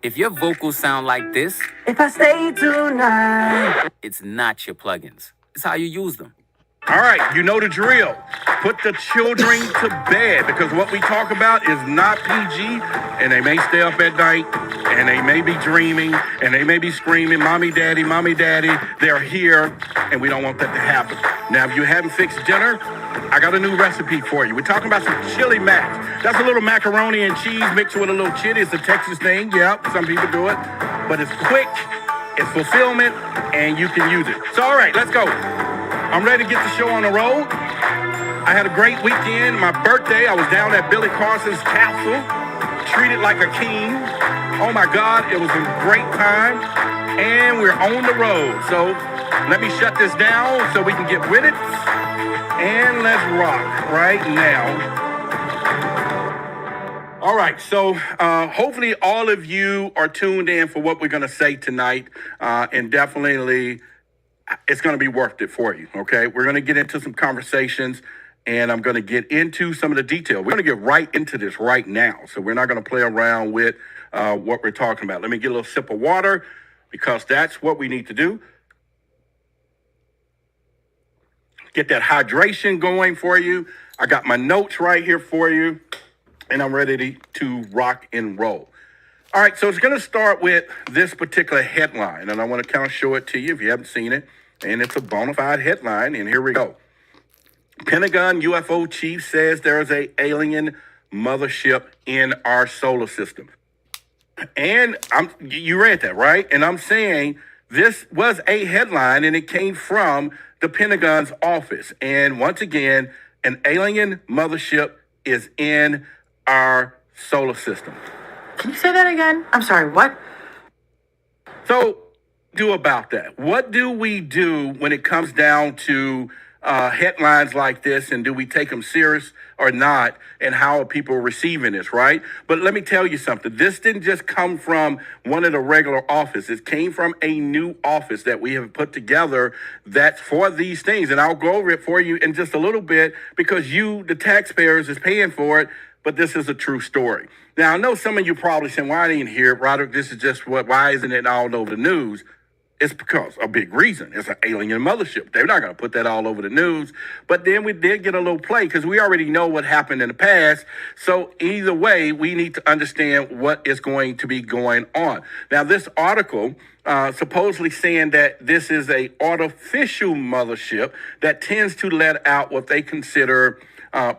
If your vocals sound like this, If I stay tonight. it's not your plugins. It's how you use them. All right, you know the drill. Put the children to bed because what we talk about is not PG, and they may stay up at night, and they may be dreaming, and they may be screaming, mommy, daddy, they're here, and we don't want that to happen. Now, if you haven't fixed dinner, I got a new recipe for you. We're talking about some chili mac. That's a little macaroni and cheese mixed with a little chili. It's a Texas thing. Yep, some people do it, but it's quick, it's fulfillment, and you can use it. So, all right, let's go. I'm ready to get the show on the road. I had a great weekend. My birthday, I was down at Billy Carson's castle, treated like a king. Oh my God, it was a great time. And we're on the road. So let me shut this down so we can get with it. And let's rock right now. All right, so hopefully all of you are tuned in for what we're going to say tonight. And definitely it's going to be worth it for you, okay? We're going to get into some conversations, and I'm going to get into some of the detail. We're going to get right into this right now, so we're not going to play around with what we're talking about. Let me get a little sip of water, because that's what we need to do. Get that hydration going for you. I got my notes right here for you, and I'm ready to rock and roll. All right, so it's going to start with this particular headline, and I want to kind of show it to you if you haven't seen it. And it's a bona fide headline, and here we go. Pentagon UFO chief says there is an alien mothership in our solar system. And you read that, right? And I'm saying this was a headline, and it came from the Pentagon's office. And once again, an alien mothership is in our solar system. Can you say that again? I'm sorry, what? So, do about that? What do we do when it comes down to headlines like this, and do we take them serious or not, and how are people receiving this, right? But let me tell you something. This didn't just come from one of the regular offices. It came from a new office that we have put together that's for these things, and I'll go over it for you in just a little bit because you, the taxpayers, is paying for it, but this is a true story. Now, I know some of you probably saying, why I didn't hear it, Roderick? This is just why isn't it all over the news? It's because a big reason. It's an alien mothership. They're not going to put that all over the news. But then we did get a little play because we already know what happened in the past. So either way, we need to understand what is going to be going on. Now, this article supposedly saying that this is a artificial mothership that tends to let out what they consider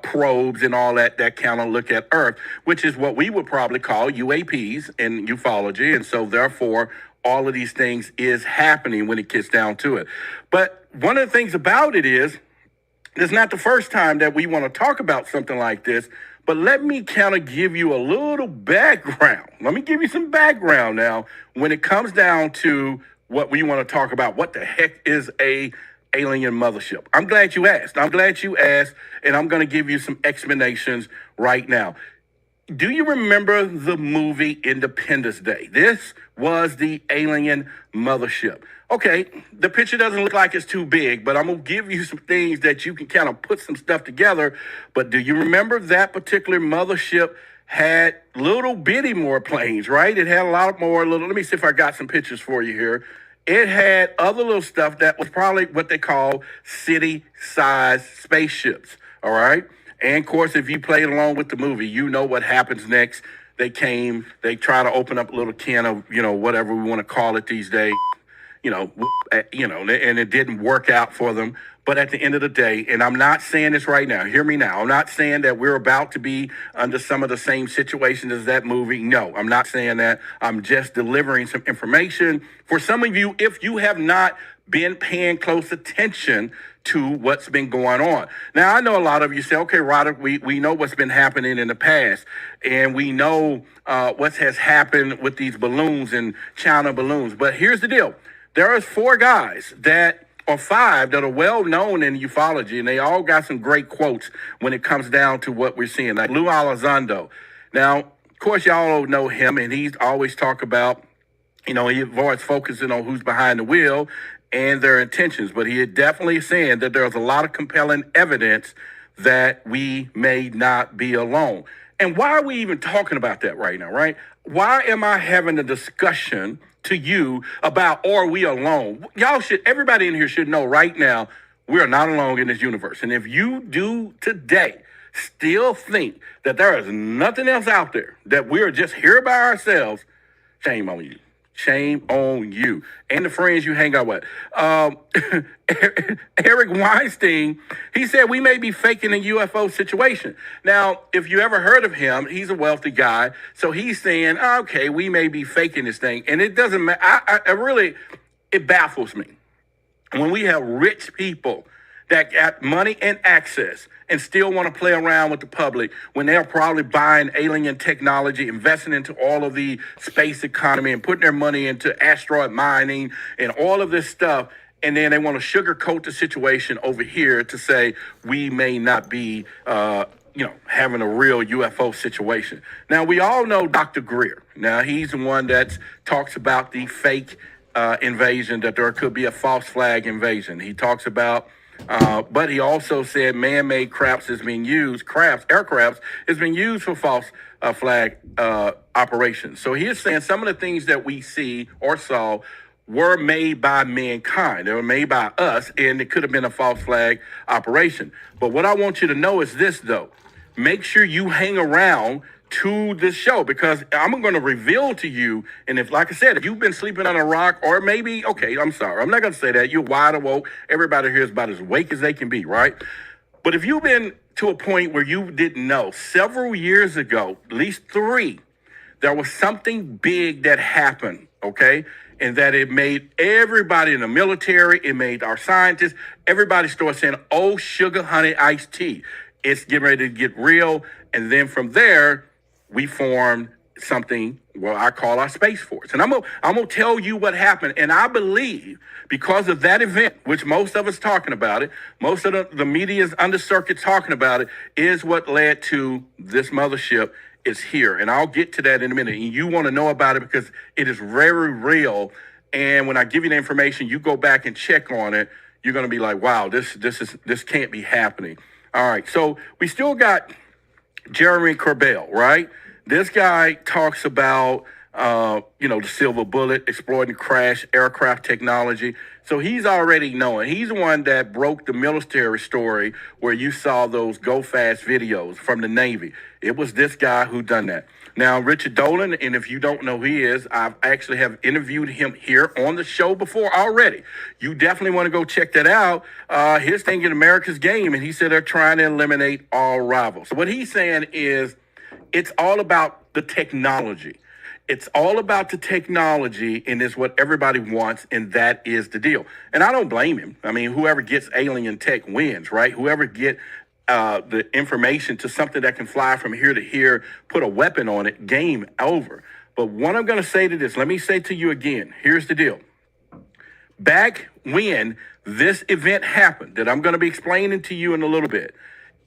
probes and all that kind of look at Earth, which is what we would probably call UAPs in ufology. And so therefore, all of these things is happening when it gets down to it. But one of the things about it is, it's not the first time that we want to talk about something like this, but let me kind of give you a little background. Let me give you some background now when it comes down to what we want to talk about. What the heck is a alien mothership? I'm glad you asked. And I'm going to give you some explanations right now. Do you remember the movie Independence Day? This was the alien mothership. Okay, the picture doesn't look like it's too big, but I'm going to give you some things that you can kind of put some stuff together. But do you remember that particular mothership had little bitty more planes, right? It had a lot more little, let me see if I got some pictures for you here. It had other little stuff that was probably what they call city-sized spaceships, all right? And, of course, if you played along with the movie, you know what happens next. They try to open up a little can of, whatever we want to call it these days, and it didn't work out for them. But at the end of the day, and I'm not saying this right now, hear me now. I'm not saying that we're about to be under some of the same situations as that movie. No, I'm not saying that. I'm just delivering some information for some of you if you have not been paying close attention to what's been going on. Now, I know a lot of you say, okay, Roderick, we know what's been happening in the past, and we know what has happened with these balloons and China balloons. But here's the deal. There is 4 guys or 5 that are well known in ufology, and they all got some great quotes when it comes down to what we're seeing, like Lou Elizondo. Now, of course, y'all know him, and he's always talk about, he avoids focusing on who's behind the wheel and their intentions, but he is definitely saying that there's a lot of compelling evidence that we may not be alone. And why are we even talking about that right now, right? Why am I having a discussion to you about are we alone? Everybody in here should know right now, we are not alone in this universe. And if you do today still think that there is nothing else out there, that we're just here by ourselves, shame on you. Shame on you and the friends you hang out with. Eric Weinstein, he said we may be faking a UFO situation. Now, if you ever heard of him, he's a wealthy guy. So he's saying, okay, we may be faking this thing. And it doesn't matter. It baffles me when we have rich people that got money and access and still want to play around with the public when they're probably buying alien technology, investing into all of the space economy and putting their money into asteroid mining and all of this stuff. And then they want to sugarcoat the situation over here to say we may not be, having a real UFO situation. Now, we all know Dr. Greer. Now, he's the one that talks about the fake invasion, that there could be a false flag invasion. He talks about but he also said man-made crafts is being used, aircrafts is being used for false flag operations. So he is saying some of the things that we see or saw were made by mankind. They were made by us, and it could have been a false flag operation. But what I want you to know is this, though. Make sure you hang around to this show, because I'm going to reveal to you. And if, like I said, if you've been sleeping on a rock, or maybe, okay, I'm sorry, I'm not going to say that. You're wide awake. Everybody here is about as awake as they can be, right? But if you've been to a point where you didn't know, several years ago, at least 3, there was something big that happened, okay? And that it made everybody in the military, it made our scientists, everybody started saying, oh, sugar, honey, iced tea. It's getting ready to get real. And then from there, we formed something what I call our Space Force. And I'm gonna tell you what happened. And I believe because of that event, which most of us talking about it, most of the media's under circuit talking about it, is what led to this mothership is here. And I'll get to that in a minute. And you want to know about it because it is very real. And when I give you the information, you go back and check on it, you're going to be like, wow, this can't be happening. All right. So we still got Jeremy Corbell, right? This guy talks about, the silver bullet, exploiting crash aircraft technology. So he's already knowing. He's the one that broke the military story where you saw those go fast videos from the Navy. It was this guy who done that. Now, Richard Dolan, and if you don't know who he is, I actually have interviewed him here on the show before already. You definitely want to go check that out. His thing in America's Game, and he said they're trying to eliminate all rivals. So what he's saying is it's all about the technology. It's all about the technology, and it's what everybody wants, and that is the deal. And I don't blame him. I mean, whoever gets alien tech wins, right? Whoever get the information to something that can fly from here to here, put a weapon on it, game over. But what I'm going to say to this, let me say to you again, here's the deal. Back when this event happened, that I'm going to be explaining to you in a little bit,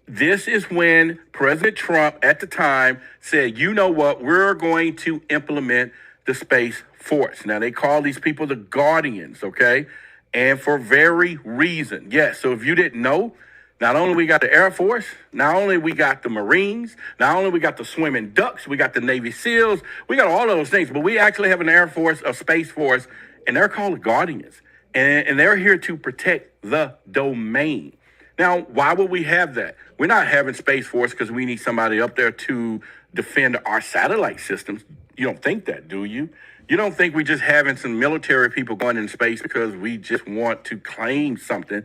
this is when President Trump at the time said, you know what, we're going to implement the Space Force. Now, they call these people the Guardians, okay? And for very reason. Yes, so if you didn't know, not only we got the Air Force, not only we got the Marines, not only we got the swimming ducks, we got the Navy SEALs, we got all of those things, but we actually have an Air Force, a Space Force, and they're called the Guardians. And they're here to protect the domain. Now, why would we have that? We're not having Space Force because we need somebody up there to defend our satellite systems. You don't think that, do you? You don't think we're just having some military people going in space because we just want to claim something.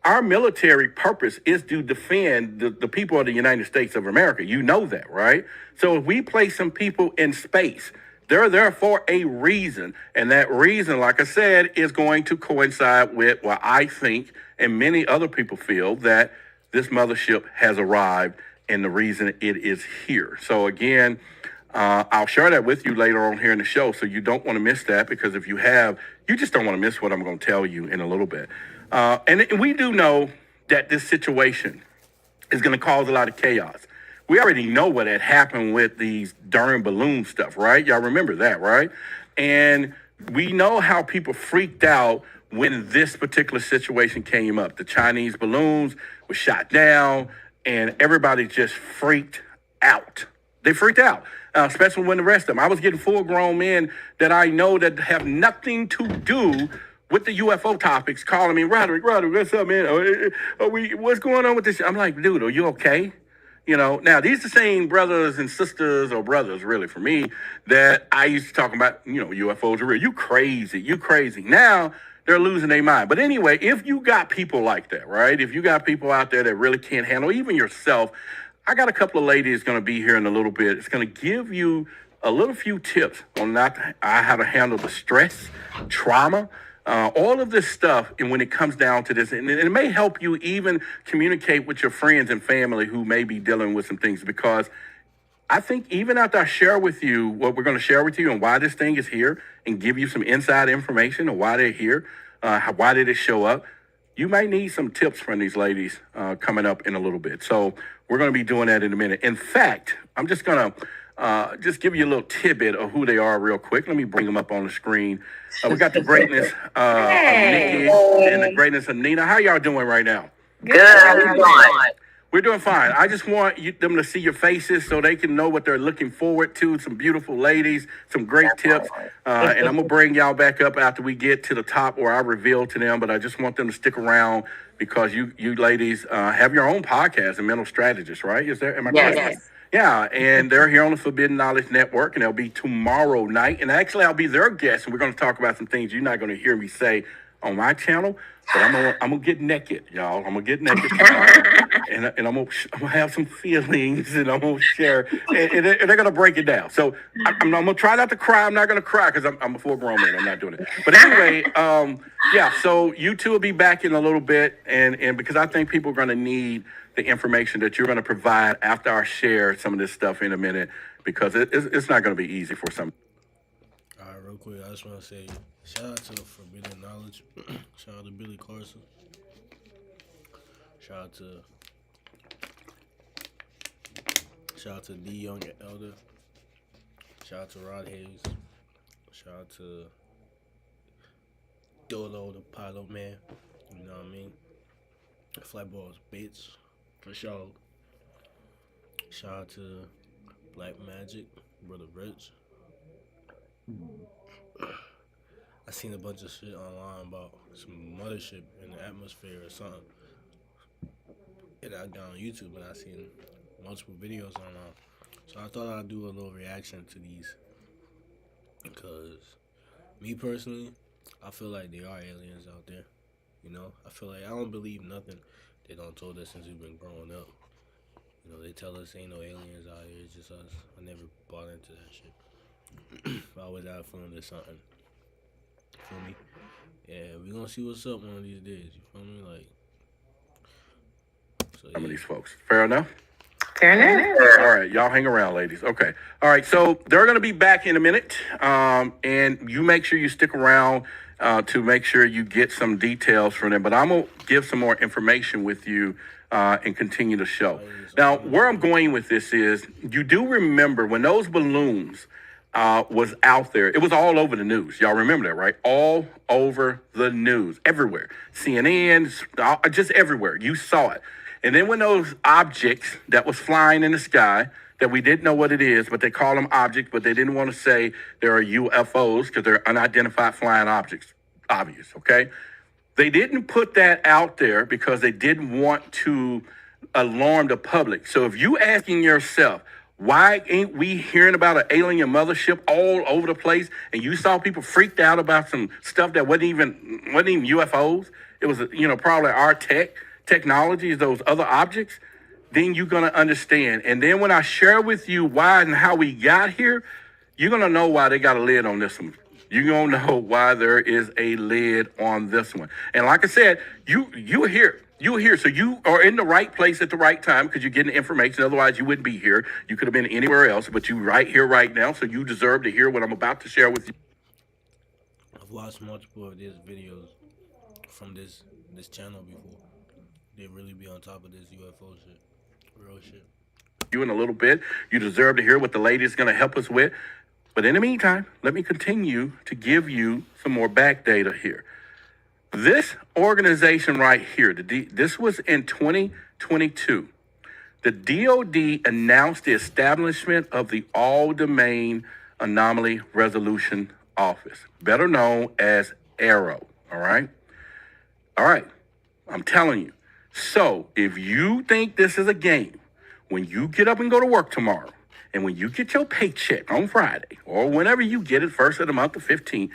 Our military purpose is to defend the people of the United States of America. You know that, right? So if we place some people in space, they're there for a reason. And that reason, like I said, is going to coincide with what I think and many other people feel that this mothership has arrived and the reason it is here. So again, I'll share that with you later on here in the show. So you don't want to miss that, because if you have, you just don't want to miss what I'm going to tell you in a little bit. And we do know that this situation is going to cause a lot of chaos. We already know what had happened with these darn balloon stuff, right? Y'all remember that, right? And we know how people freaked out when this particular situation came up. The Chinese balloons were shot down and everybody just freaked out. They freaked out, especially when the rest of them. I was getting full grown men that I know that have nothing to do with the UFO topics calling me, Roderick, what's up, man? What's going on with this? I'm like, dude, are you okay? Now these are the same brothers and sisters, or brothers really for me, that I used to talk about, UFOs are real. You crazy. Now they're losing their mind. But anyway, if you got people like that, right? If you got people out there that really can't handle, even yourself, I got a couple of ladies going to be here in a little bit. It's going to give you a little few tips on how to handle the stress, trauma, all of this stuff. And when it comes down to this, and it may help you even communicate with your friends and family who may be dealing with some things, because I think even after I share with you what we're going to share with you and why this thing is here, and give you some inside information on why they're here, why did it show up, you might need some tips from these ladies coming up in a little bit. So we're going to be doing that in a minute. In fact, I'm just going to just give you a little tidbit of who they are real quick. Let me bring them up on the screen. We got the greatness of Nikki and the greatness of Nina. How y'all doing right now? Good. How you doing? We're doing fine. I just want them to see your faces so they can know what they're looking forward to. Some beautiful ladies, some great tips. And I'm going to bring y'all back up after we get to the top where I reveal to them. But I just want them to stick around because you ladies have your own podcast, The Mental Strategist, right? Am I correct? Yes. Yeah, and they're here on the Forbidden Knowledge Network, and they'll be tomorrow night. And actually, I'll be their guest, and we're going to talk about some things you're not going to hear me say on my channel. But I'm gonna get naked, y'all. I'm gonna get naked tomorrow, and I'm gonna have some feelings, and I'm gonna share, and they're gonna break it down. So I'm gonna try not to cry. I'm not gonna cry because I'm a full grown man. I'm not doing it. But anyway, yeah. So you two will be back in a little bit, and because I think people are gonna need the information that you're gonna provide after I share some of this stuff in a minute, because it's not gonna be easy for some. All right, real quick, I just want to say shout out to Forbidden Knowledge. Shout out to Billy Carson. Shout out to D Young and Elder. Shout out to Rod Hayes. Shout out to Dolo the Pilot Man. You know what I mean? Flatball's bitch for sure. Shout out to Black Magic, Brother Rich. I seen a bunch of shit online about some mothership in the atmosphere or something. And I got on YouTube and I seen multiple videos online. So I thought I'd do a little reaction to these. Because me personally, I feel like there are aliens out there. I feel like I don't believe nothing they don't told us since we've been growing up. They tell us ain't no aliens out here, it's just us. I never bought into that shit. I always had a feeling there's something. Feel me? Yeah, we gonna see what's up one of these days. You feel me? So, Some of these folks. Fair enough? Fair enough. All right, y'all hang around, ladies. Okay. All right, so they're going to be back in a minute, and you make sure you stick around to make sure you get some details from them. But I'm going to give some more information with you and continue the show. Now, where I'm going with this is, you do remember when those balloons was out there, it was all over the news. Y'all remember that, right? All over the news, everywhere. CNN, just everywhere. You saw it. And then when those objects that was flying in the sky, that we didn't know what it is, but they call them objects, but they didn't want to say there are UFOs because they're unidentified flying objects. Obvious, okay? They didn't put that out there because they didn't want to alarm the public. So if you asking yourself, why ain't we hearing about an alien mothership all over the place? And you saw people freaked out about some stuff that wasn't even UFOs. It was, probably our technologies, those other objects. Then you're going to understand. And then when I share with you why and how we got here, you're going to know why they got a lid on this one. You're going to know why there is a lid on this one. And like I said, you're here. You're here. So you are in the right place at the right time because you're getting information. Otherwise, you wouldn't be here. You could have been anywhere else, but you're right here right now. So you deserve to hear what I'm about to share with you. I've watched multiple of these videos from this channel before. They really be on top of this UFO shit. Real shit. You in a little bit. You deserve to hear what the lady is going to help us with. But in the meantime, let me continue to give you some more back data here. This organization right here, this was in 2022. The DOD announced the establishment of the All Domain Anomaly Resolution Office, better known as ARROW. All right? All right. I'm telling you. So if you think this is a game, when you get up and go to work tomorrow, and when you get your paycheck on Friday, or whenever you get it, first of the month, the 15th,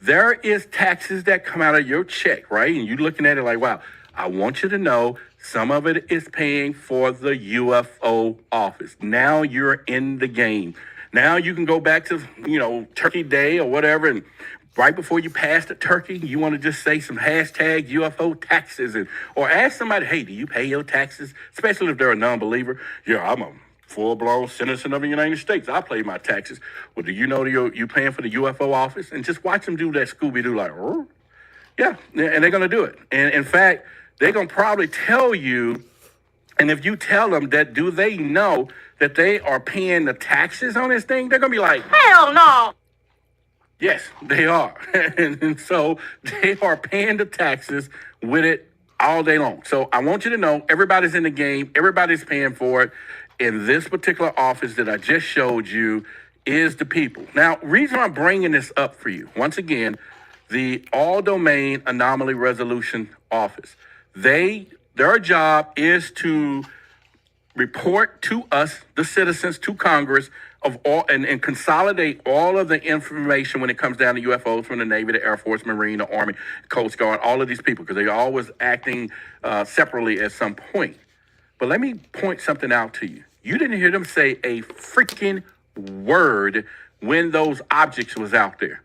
there is taxes that come out of your check, right? And you're looking at it like, wow, I want you to know some of it is paying for the UFO office. Now you're in the game. Now you can go back to, Turkey Day or whatever, and right before you pass the turkey, you want to just say some hashtag UFO taxes, or ask somebody, hey, do you pay your taxes? Especially if they're a non-believer. Yeah, I'm a full-blown citizen of the United States. I pay my taxes. Well, do you know you're paying for the UFO office? And just watch them do that Scooby-Doo like, oh. Yeah, and they're going to do it. And in fact, they're going to probably tell you, and if you tell them that, do they know that they are paying the taxes on this thing? They're going to be like, Hell no. yes, they are. And so they are paying the taxes with it all day long. So I want you to know everybody's in the game. Everybody's paying for it. In this particular office that I just showed you is the people. Now, reason I'm bringing this up for you, once again, the All Domain Anomaly Resolution Office. Their job is to report to us, the citizens, to Congress of all and consolidate all of the information when it comes down to UFOs from the Navy, the Air Force, Marine, the Army, Coast Guard, all of these people, because they're always acting separately at some point. But let me point something out to you. You didn't hear them say a freaking word when those objects was out there.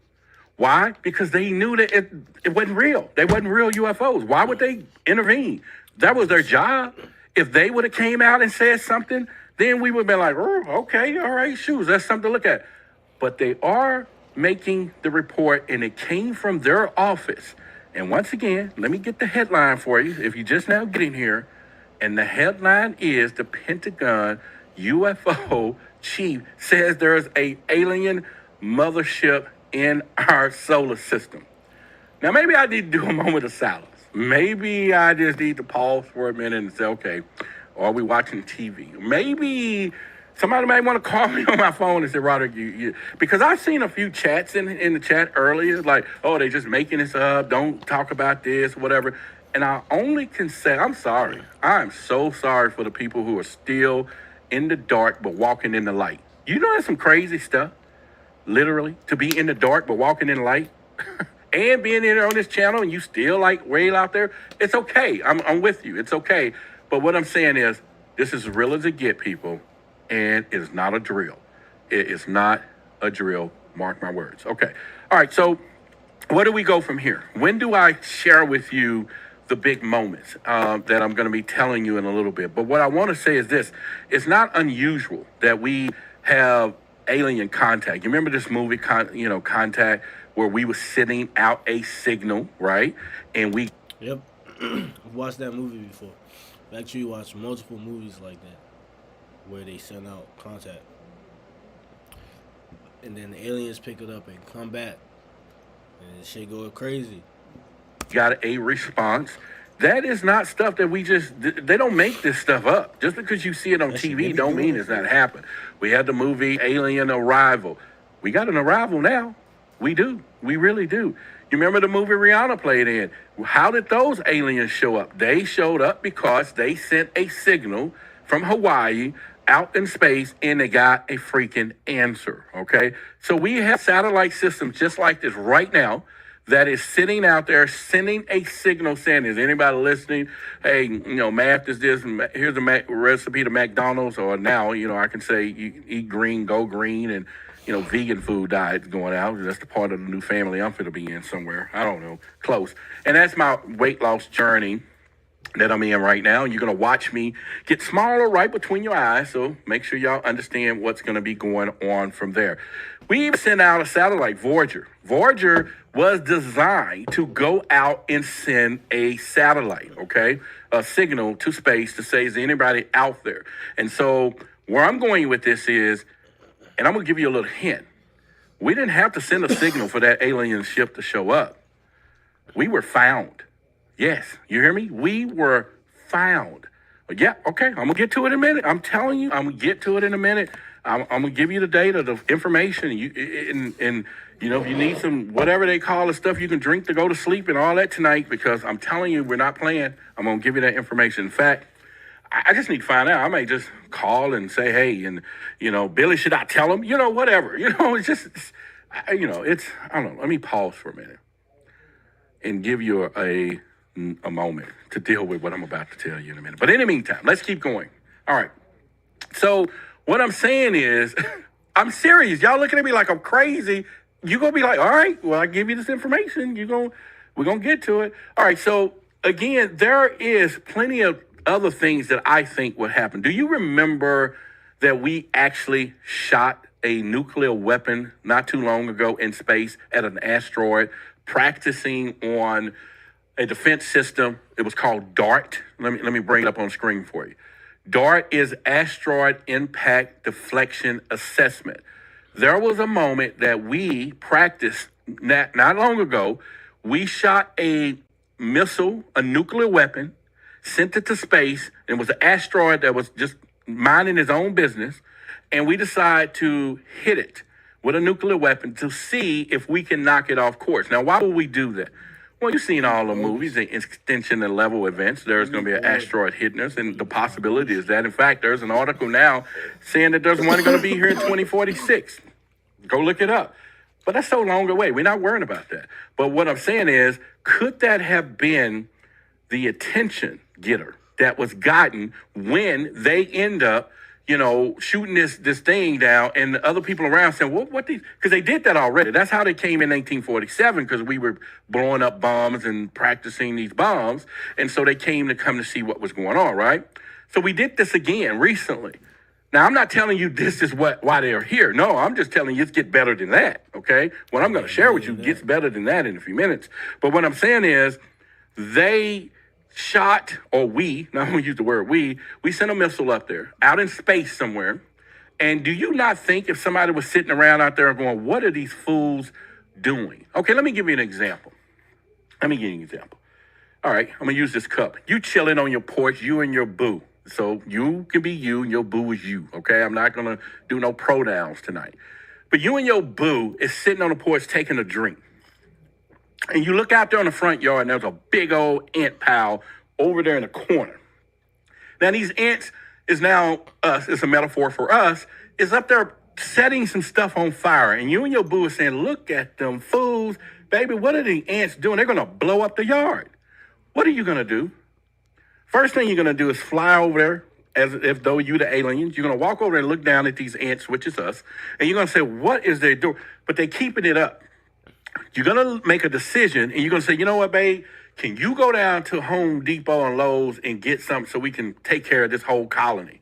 Why? Because they knew that it wasn't real. They wasn't real UFOs. Why would they intervene? That was their job. If they would have came out and said something, then we would have been like, oh, okay, all right, shoes, that's something to look at. But they are making the report, and it came from their office. And once again, let me get the headline for you, if you just now getting here. And the headline is the Pentagon UFO chief says there's a alien mothership in our solar system. Now, maybe I need to do a moment of silence. Maybe I just need to pause for a minute and say, okay, are we watching TV? Maybe somebody might want to call me on my phone and say, Roderick, because I've seen a few chats in the chat earlier, like, oh, they just making this up. Don't talk about this, whatever. And I only can say, I'm sorry. I'm so sorry for the people who are still in the dark but walking in the light. You know, that's some crazy stuff, literally, to be in the dark but walking in the light. And being in there on this channel and you still like way out there, it's okay. I'm with you. It's okay. But what I'm saying is, this is as real as it get, people, and it is not a drill. It is not a drill. Mark my words. Okay. All right. So where do we go from here? When do I share with you the big moments that I'm going to be telling you in a little bit? But what I want to say is this: it's not unusual that we have alien contact. You remember this movie, Contact, where we were sending out a signal, right? And we... Yep. I've watched that movie before. I've actually watched multiple movies like that where they send out contact. And then the aliens pick it up and come back. And shit go crazy. got a response. That is not stuff that they don't make this stuff up. Just because you see it on TV don't mean it's not happening. We had the movie Alien Arrival. We got an arrival now. We do. We really do. You remember the movie Rihanna played in? How did those aliens show up? They showed up because they sent a signal from Hawaii out in space and they got a freaking answer, okay? So we have satellite systems just like this right now that is sitting out there sending a signal saying, is anybody listening? Hey, math is this, and here's the recipe to McDonald's, or now, I can say you eat green, go green, and, vegan food diet's going out. That's the part of the new family I'm going to be in somewhere. I don't know, close. And that's my weight loss journey that I'm in right now. You're going to watch me get smaller right between your eyes, so make sure y'all understand what's going to be going on from there. We even sent out a satellite, Voyager. Voyager was designed to go out and send a satellite, okay? A signal to space to say, is anybody out there? And so where I'm going with this is, and I'm going to give you a little hint. We didn't have to send a signal for that alien ship to show up. We were found. Yes, you hear me? We were found. Yeah, okay. I'm gonna get to it in a minute. I'm telling you, I'm gonna get to it in a minute. I'm gonna give you the data, the information. And you know, if you need some whatever they call the stuff you can drink to go to sleep and all that tonight, because I'm telling you, we're not playing. I'm gonna give you that information. In fact, I just need to find out. I may just call and say, hey, and you know, Billy, should I tell him? You know, whatever. You know, I don't know. Let me pause for a minute and give you a moment to deal with what I'm about to tell you in a minute. But in the meantime, let's keep going. All right. So what I'm saying is, I'm serious. Y'all looking at me like I'm crazy. You're going to be like, all right, well, I give you this information. We're going to get to it. All right. So again, there is plenty of other things that I think would happen. Do you remember that we actually shot a nuclear weapon not too long ago in space at an asteroid, practicing on a defense system? It was called DART. Let me bring it up on screen for you. DART is Asteroid Impact Deflection Assessment. There was a moment that we practiced not long ago. We shot a missile, a nuclear weapon, sent it to space. It was an asteroid that was just minding his own business. And we decided to hit it with a nuclear weapon to see if we can knock it off course. Now, why would we do that? Well, you've seen all the movies, the extinction and level events. There's going to be an asteroid hitting us, and the possibility is that, in fact, there's an article now saying that there's one going to be here in 2046. Go look it up. But that's so long away. We're not worrying about that. But what I'm saying is, could that have been the attention getter that was gotten when they end up, you know, shooting this thing down, and the other people around saying, well, what these? Because they did that already. That's how they came in 1947, because we were blowing up bombs and practicing these bombs. And so they came to see what was going on, right? So we did this again recently. Now, I'm not telling you this is why they're here. No, I'm just telling you it's get better than that, okay? What I'm going to share with you gets better than that in a few minutes. But what I'm saying is they shot, or we, now I'm going to use the word we sent a missile up there, out in space somewhere. And do you not think if somebody was sitting around out there going, what are these fools doing? Okay, let me give you an example. All right, I'm going to use this cup. You chilling on your porch, you and your boo. So you can be you and your boo is you, okay? I'm not going to do no pronouns tonight. But you and your boo is sitting on the porch taking a drink. And you look out there on the front yard, and there's a big old ant pile over there in the corner. Now, these ants is now us. It's a metaphor for us. Is up there setting some stuff on fire. And you and your boo are saying, look at them fools. Baby, what are the ants doing? They're going to blow up the yard. What are you going to do? First thing you're going to do is fly over there as if though you're the aliens. You're going to walk over there and look down at these ants, which is us. And you're going to say, what is they doing? But they're keeping it up. You're going to make a decision, and you're going to say, you know what, babe? Can you go down to Home Depot and Lowe's and get something so we can take care of this whole colony?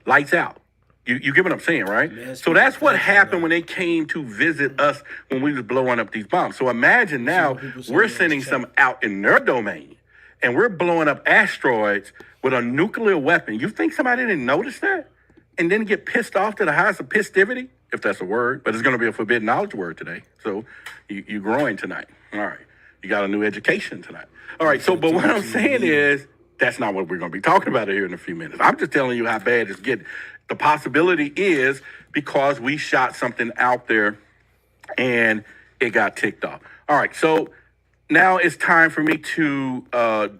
Lights out. You get what I'm saying, right? So that's what happened when they came to visit us when we was blowing up these bombs. So imagine now we're sending some out in their domain, and we're blowing up asteroids with a nuclear weapon. You think somebody didn't notice that and then get pissed off to the highest of pistivity? If that's a word, but it's going to be a forbidden knowledge word today. So you're growing tonight. All right. You got a new education tonight. All right. So, but what I'm saying is that's not what we're going to be talking about here in a few minutes. I'm just telling you how bad it's getting. The possibility is because we shot something out there and it got ticked off. All right. So now it's time for me to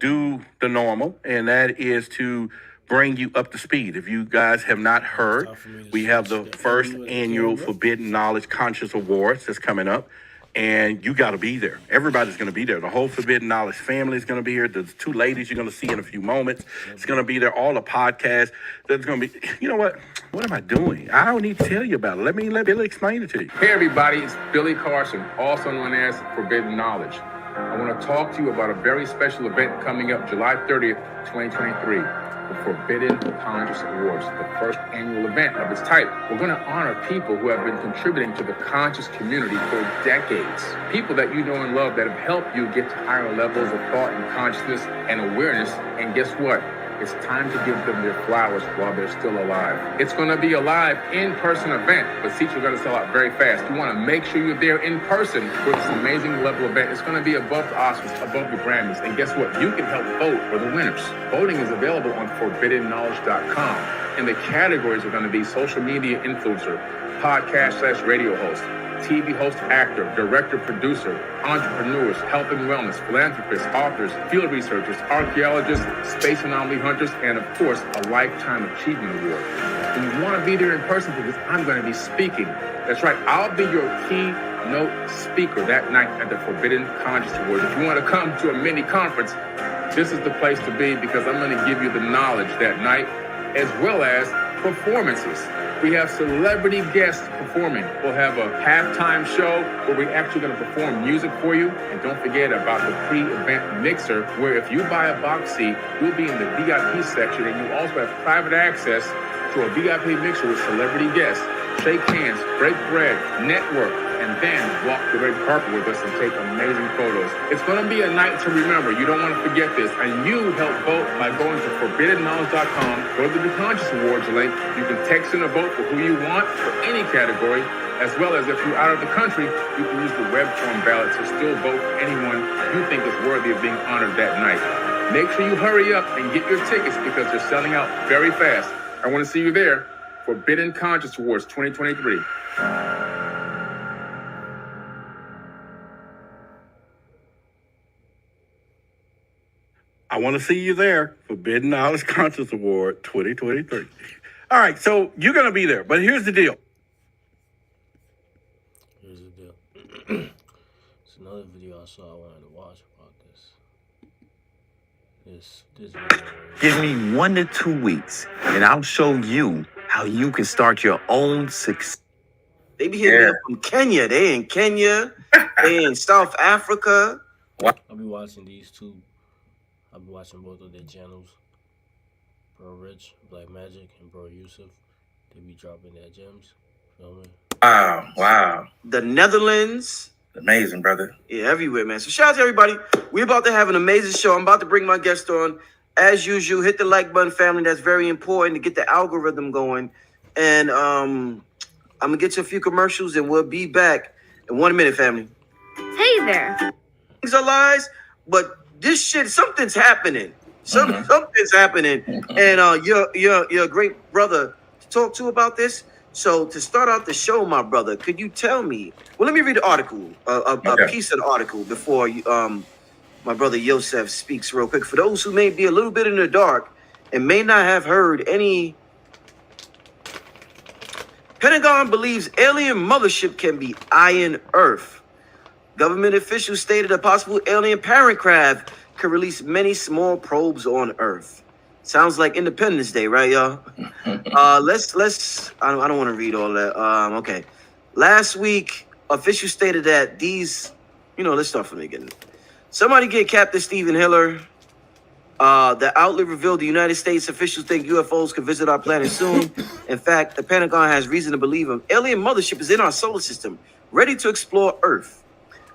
do the normal, and that is to bring you up to speed. If you guys have not heard, we have the first annual Forbidden Knowledge Conscious Awards that's coming up, and you got to be there. Everybody's going to be there. The whole Forbidden Knowledge family is going to be here. There's two ladies you're going to see in a few moments. It's going to be there. All the podcasts. There's going to be, you know what? What am I doing? I don't need to tell you about it. Let Billy explain it to you. Hey everybody, it's Billy Carson, also known as Forbidden Knowledge. I want to talk to you about a very special event coming up July 30th, 2023. The Forbidden Conscious Awards, the first annual event of its type. We're going to honor people who have been contributing to the conscious community for decades. People that you know and love that have helped you get to higher levels of thought and consciousness and awareness. And guess what? It's time to give them their flowers while they're still alive. It's going to be a live in-person event, but seats are going to sell out very fast. You want to make sure you're there in person for this amazing level event. It's going to be above the Oscars, above the Grammys. And guess what? You can help vote for the winners. Voting is available on forbiddenknowledge.com. And the categories are going to be social media influencer, podcast/radio host, TV host, actor, director, producer, entrepreneurs, health and wellness, philanthropists, authors, field researchers, archaeologists, space anomaly hunters, and of course, a Lifetime Achievement Award. And you want to be there in person because I'm going to be speaking. That's right, I'll be your keynote speaker that night at the Forbidden Conscious Awards. If you want to come to a mini conference, this is the place to be because I'm going to give you the knowledge that night as well as performances. We have celebrity guests performing. We'll have a halftime show where we're actually going to perform music for you. And don't forget about the pre-event mixer, where if you buy a box seat, you'll be in the VIP section, and you also have private access to a VIP mixer with celebrity guests. Shake hands, break bread, network, and then walk the red carpet with us and take amazing photos. It's going to be a night to remember. You don't want to forget this. And you help vote by going to forbiddenknowledge.com, go to the Conscious Awards link. You can text in a vote for who you want for any category, as well as if you're out of the country, you can use the web form ballot to still vote for anyone you think is worthy of being honored that night. Make sure you hurry up and get your tickets because they're selling out very fast. I want to see you there. Forbidden Conscious Awards 2023. I want to see you there. Forbidden Knowledge Conscious Award 2023. All right, so you're going to be there, but here's the deal. Here's the deal. It's another video I saw I wanted to watch about this. This video. Give me 1 to 2 weeks, and I'll show you how you can start your own success. They be hitting me up from Kenya. They in Kenya. They in South Africa. I'll be watching these two. I'll be watching both of their channels. Bro Rich, Black Magic, and Bro Yusuf. They be dropping their gems. Feel me? Wow. The Netherlands. Amazing, brother. Yeah, everywhere, man. So shout out to everybody. We're about to have an amazing show. I'm about to bring my guest on. As usual, hit the like button, family. That's very important to get the algorithm going. And I'm going to get to a few commercials, and we'll be back in 1 minute, family. Hey there. Things are lies, but this shit, something's happening. Something's happening. And you're a great brother to talk to about this. So to start out the show, my brother, could you tell me? Well, let me read the article, a piece of the article before you, my brother Yosef speaks real quick. For those who may be a little bit in the dark and may not have heard any, Pentagon believes alien mothership can be eyeing Earth. Government officials stated a possible alien parent craft could release many small probes on Earth. Sounds like Independence Day, right, y'all? Let's. I don't want to read all that. Okay. Last week, officials stated that these. Let's start from the beginning. Somebody get Captain Stephen Hiller. The outlet revealed the United States officials think UFOs could visit our planet soon. In fact, the Pentagon has reason to believe an alien mothership is in our solar system, ready to explore Earth.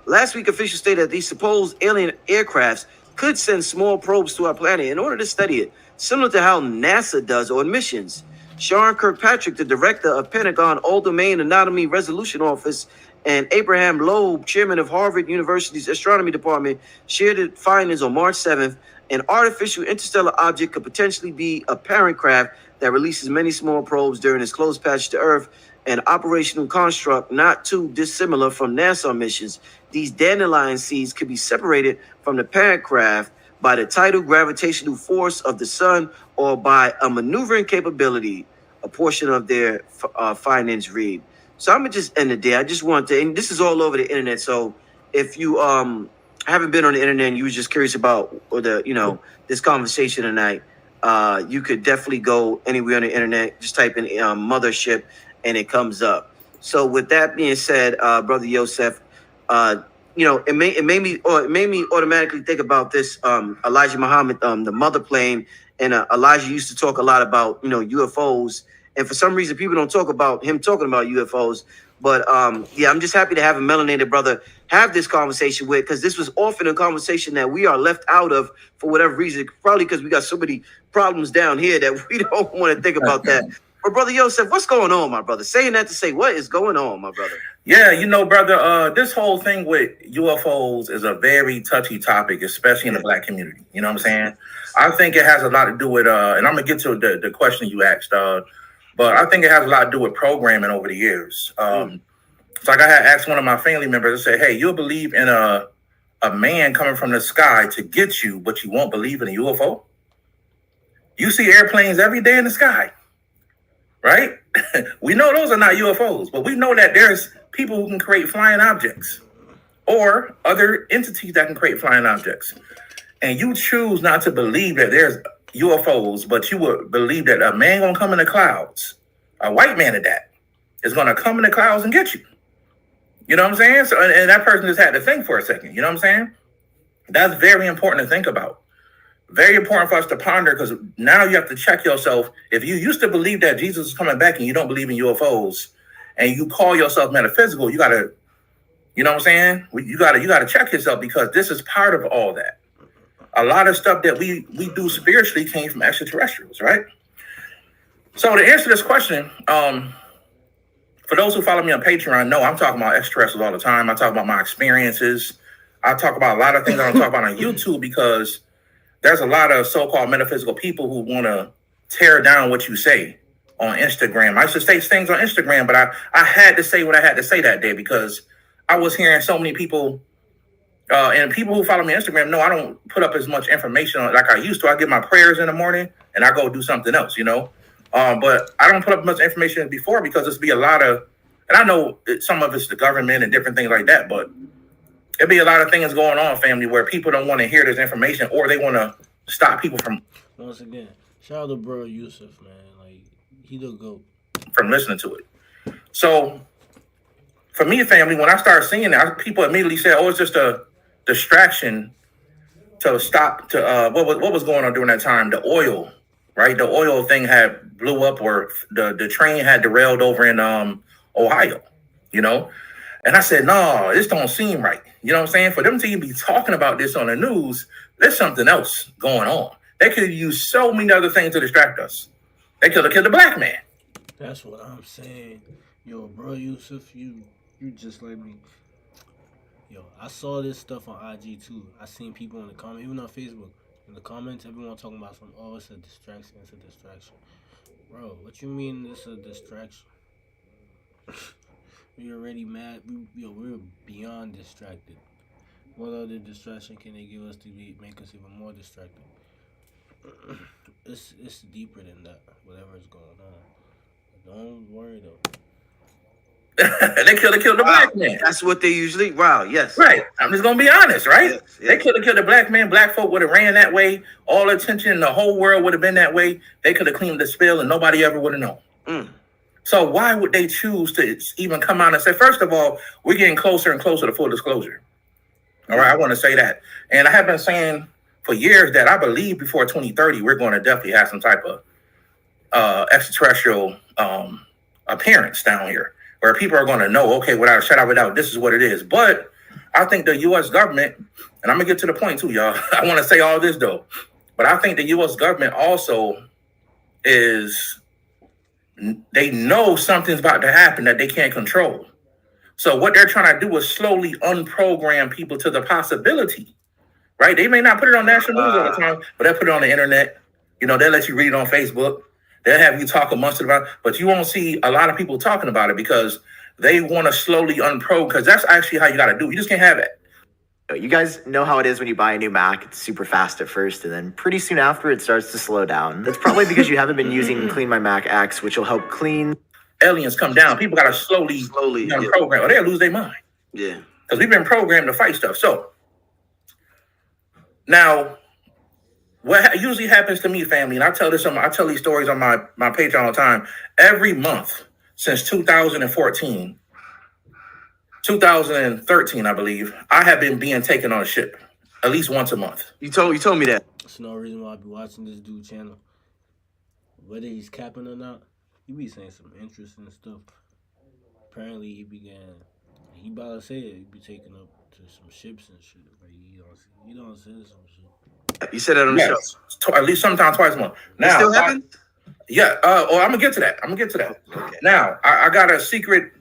Last week, officials stated that these supposed alien aircrafts could send small probes to our planet in order to study it, similar to how NASA does on missions. Sean Kirkpatrick, the director of Pentagon All-Domain Anomaly Resolution Office, and Abraham Loeb, chairman of Harvard University's Astronomy Department, shared the findings on March 7th. An artificial interstellar object could potentially be a parent craft that releases many small probes during its close passage to Earth, an operational construct not too dissimilar from NASA missions. These dandelion seeds could be separated from the parent craft by the tidal gravitational force of the sun or by a maneuvering capability, a portion of their findings read. So I'm going to just end it there. I just want to, and this is all over the internet, so if you haven't been on the internet and you was just curious about this conversation tonight, you could definitely go anywhere on the internet, just type in Mothership, and it comes up. So with that being said, Brother Yosef, it made me automatically think about this Elijah Muhammad, the mother plane, and Elijah used to talk a lot about UFOs, and for some reason people don't talk about him talking about UFOs. But yeah, I'm just happy to have a melanated brother have this conversation with, because this was often a conversation that we are left out of for whatever reason. Probably because we got so many problems down here that we don't want to think about that. But brother Yosef, what's going on, my brother? Saying that to say, what is going on, my brother? Yeah, brother, this whole thing with UFOs is a very touchy topic, especially in the black community. You know what I'm saying? I think it has a lot to do with, and I'm going to get to the question you asked, but I think it has a lot to do with programming over the years. It's like I had asked one of my family members, I said, hey, you'll believe in a man coming from the sky to get you, but you won't believe in a UFO? You see airplanes every day in the sky, right? We know those are not UFOs, but we know that there's people who can create flying objects or other entities that can create flying objects. And you choose not to believe that there's UFOs, but you would believe that a man gonna come in the clouds, a white man at that, is gonna come in the clouds and get you. You know what I'm saying? So, and that person just had to think for a second. You know what I'm saying? That's very important to think about. Very important for us to ponder, because now you have to check yourself. If you used to believe that Jesus is coming back and you don't believe in UFOs, and you call yourself metaphysical, you gotta, you know what I'm saying? You gotta check yourself, because this is part of all that. A lot of stuff that we do spiritually came from extraterrestrials, right? So to answer this question, for those who follow me on Patreon, know I'm talking about extraterrestrials all the time. I talk about my experiences. I talk about a lot of things I don't talk about on YouTube, because there's a lot of so-called metaphysical people who want to tear down what you say on Instagram. I used to say things on Instagram, but I had to say what I had to say that day, because I was hearing so many people, and people who follow me on Instagram know I don't put up as much information on it like I used to. I get my prayers in the morning and I go do something else, you know. But I don't put up much information as before, because there's be a lot of, and I know some of it's the government and different things like that, but there'd be a lot of things going on, family, where people don't want to hear this information, or they want to stop people from. Once again, shout out to bro Yusuf, man. Like, he the GOAT. From listening to it. So for me, family, when I started seeing that, people immediately said, "Oh, it's just a distraction to stop." To what was going on during that time? The oil, right? The oil thing had blew up, or the train had derailed over in Ohio, you know. And I said, no, this don't seem right. You know what I'm saying? For them to even be talking about this on the news, there's something else going on. They could have used so many other things to distract us. They could have killed a black man. That's what I'm saying. Yo, bro Yusuf, you just like me. Yo, I saw this stuff on IG too. I seen people in the comments, even on Facebook. In the comments, everyone talking about some, oh, it's a distraction, it's a distraction. Bro, what you mean it's a distraction? We're already mad. We're beyond distracted. What other distraction can they give us to make us even more distracted? It's deeper than that. Whatever is going on, don't worry though. They killed the black man. That's what they usually. Wow. Yes. Right. I'm just gonna be honest, right? Yes, yes. They could have killed the black man. Black folk would have ran that way. All attention in the whole world would have been that way. They could have cleaned the spill, and nobody ever would have known. So why would they choose to even come out and say, first of all, we're getting closer and closer to full disclosure. All right, I want to say that. And I have been saying for years that I believe before 2030, we're going to definitely have some type of extraterrestrial appearance down here, where people are going to know, okay, without a shadow of a doubt, this is what it is. But I think the U.S. government, and I'm going to get to the point too, y'all. I want to say all this though, but I think the U.S. government also they know something's about to happen that they can't control. So what they're trying to do is slowly unprogram people to the possibility, right? They may not put it on national news all the time, but they'll put it on the internet. You know, they'll let you read it on Facebook. They'll have you talk amongst it about it, but you won't see a lot of people talking about it, because they want to slowly unprogram, because that's actually how you got to do it. You just can't have it. You guys know how it is when you buy a new Mac. It's super fast at first, and then pretty soon after it starts to slow down. That's probably because you haven't been using Clean My Mac X, which will help clean. Aliens come down. People got to slowly unprogram, or they'll lose their mind. Yeah. Because we've been programmed to fight stuff. So now, what usually happens to me, family, and I tell these stories on my page all the time. Every month since 2013, I believe, I have been being taken on a ship at least once a month. You told me that. That's no reason why I be watching this dude channel. Whether he's capping or not, he be saying some interesting stuff. apparently he about to say it, he be taking up to some ships and shit. Like he don't say some shit. You said that on the show. Yes, at least sometime twice a month. It Now, still happens? yeah. I'm gonna get to that. Okay. Now, I got a secret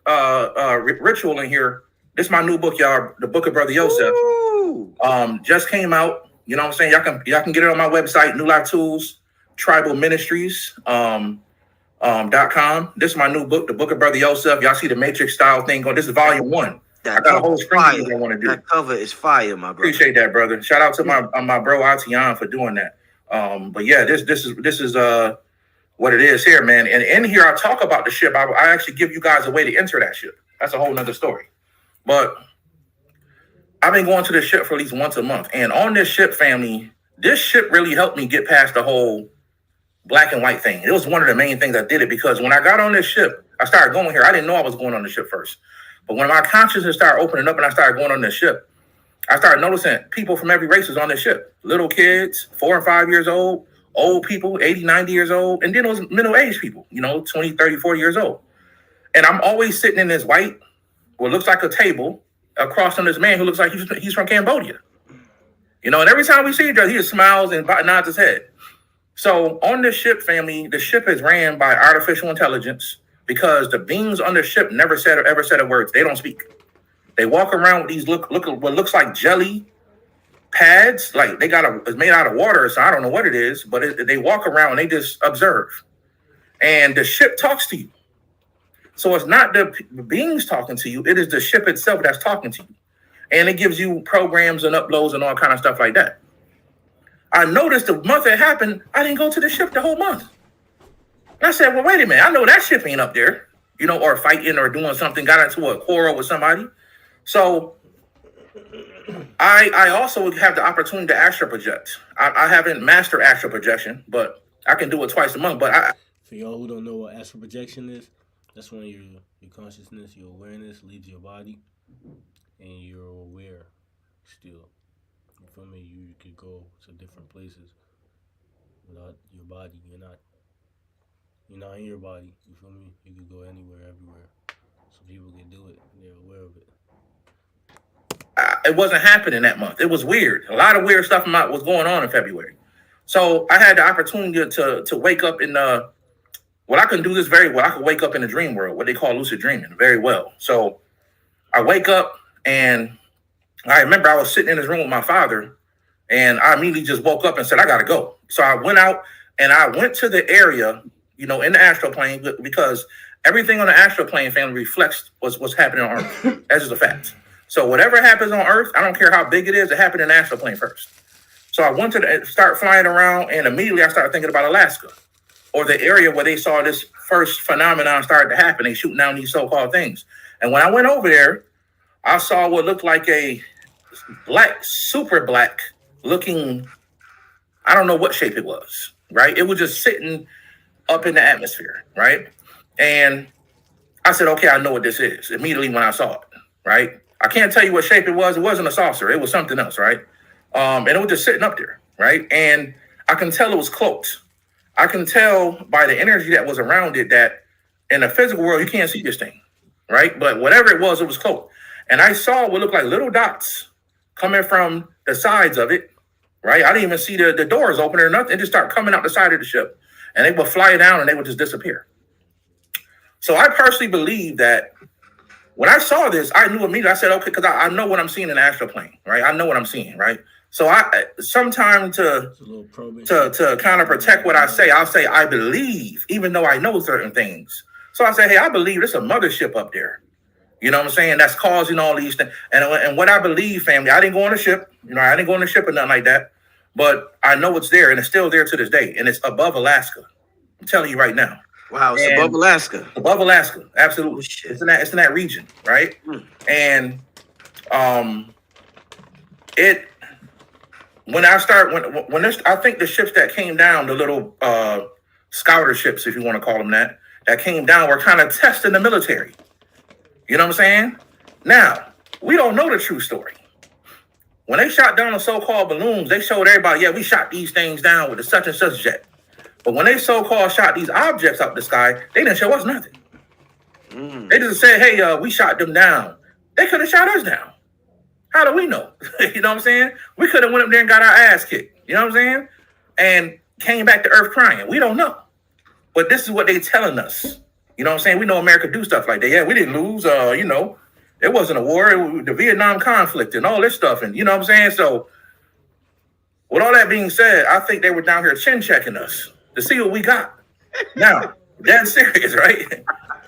ritual in here. This is my new book, y'all. The Book of Brother Yosef. Ooh. Just came out. You know what I'm saying? Y'all can get it on my website, New Life Tools, Tribal Ministries. .com. This is my new book, The Book of Brother Yosef. Y'all see the Matrix style thing going. This is volume 1. I got a whole screen I want to do. That cover is fire, my brother. Appreciate that, brother. Shout out to my bro Atiyan for doing that. But yeah, this is what it is here, man. And in here I talk about the ship. I actually give you guys a way to enter that ship. That's a whole nother story. But I've been going to this ship for at least once a month. And on this ship, family, this ship really helped me get past the whole black and white thing. It was one of the main things that did it, because when I got on this ship, I started going here. I didn't know I was going on the ship first. But when my consciousness started opening up and I started going on this ship, I started noticing people from every race was on this ship. Little kids, 4 and 5 years old, old people, 80, 90 years old, and then it was middle-aged people, 20, 30, 40 years old. And I'm always sitting in this white, what looks like a table, across from this man who looks like he's from Cambodia. And every time we see each other, he just smiles and nods his head. So on this ship, family, the ship is ran by artificial intelligence, because the beings on the ship never ever said a word. They don't speak. They walk around with these what looks like jelly pads, like it's made out of water, so I don't know what it is, but they walk around and they just observe. And the ship talks to you. So it's not the beings talking to you, it is the ship itself that's talking to you. And it gives you programs and uploads and all kind of stuff like that. I noticed the month it happened, I didn't go to the ship the whole month. And I said, well, wait a minute. I know that ship ain't up there, or fighting or doing something, got into a quarrel with somebody. So I also have the opportunity to astral project. I haven't mastered astral projection, but I can do it twice a month. But for y'all who don't know what astral projection is, that's when your consciousness, your awareness leaves your body and you're aware still. You feel me? You could go to different places without your body. You're not in your body. You feel me? You could go anywhere, everywhere. So people can do it. They're aware of it. It wasn't happening that month. It was weird. A lot of weird stuff was going on in February. So I had the opportunity to wake up in I can do this very well. I could wake up in the dream world, what they call lucid dreaming, very well. So I wake up, and I remember I was sitting in this room with my father, and I immediately just woke up and said, I got to go. So I went out and I went to the area, in the astral plane, because everything on the astral plane, family, reflects what's happening on Earth. That's just a fact. So whatever happens on Earth, I don't care how big it is, it happened in the astral plane first. So I went to start flying around, and immediately I started thinking about Alaska, or the area where they saw this first phenomenon started to happen. They shooting down these so-called things. And when I went over there, I saw what looked like a black, super black looking, I don't know what shape it was, right? It was just sitting up in the atmosphere, right? And I said, okay, I know what this is immediately when I saw it, right? I can't tell you what shape it was. It wasn't a saucer. It was something else, right? And it was just sitting up there, right? And I can tell it was cloaked. I can tell by the energy that was around it that in the physical world, you can't see this thing, right? But whatever it was cloaked. And I saw what looked like little dots coming from the sides of it, right? I didn't even see the doors open or nothing. It just started coming out the side of the ship. And they would fly down and they would just disappear. So I personally believe that when I saw this, I knew immediately. I said, okay, because I know what I'm seeing in the astral plane, right? I know what I'm seeing, right? So I sometimes to kind of protect what I say, I'll say I believe, even though I know certain things. So I say, hey, I believe there's a mothership up there. You know what I'm saying? That's causing all these things. And what I believe, family, I didn't go on a ship. I didn't go on a ship or nothing like that. But I know it's there, and it's still there to this day. And it's above Alaska. I'm telling you right now. Wow, it's above Alaska. Above Alaska, absolutely. Oh, it's in that region, right? And when I think the ships that came down, the little scouter ships, if you want to call them that came down, were kind of testing the military. You know what I'm saying? Now, we don't know the true story. When they shot down the so-called balloons, they showed everybody, yeah, we shot these things down with a such and such jet. But when they so-called shot these objects up the sky, they didn't show us nothing. They just said, hey, we shot them down. They could have shot us down. How do we know? You know what I'm saying? We could have went up there and got our ass kicked. You know what I'm saying? And came back to Earth crying. We don't know. But this is what they telling us. You know what I'm saying? We know America do stuff like that. Yeah, we didn't lose. You know, it wasn't a war. It was the Vietnam conflict and all this stuff. And you know what I'm saying? So with all that being said, I think they were down here chin checking us to see what we got. Now, that's serious, right?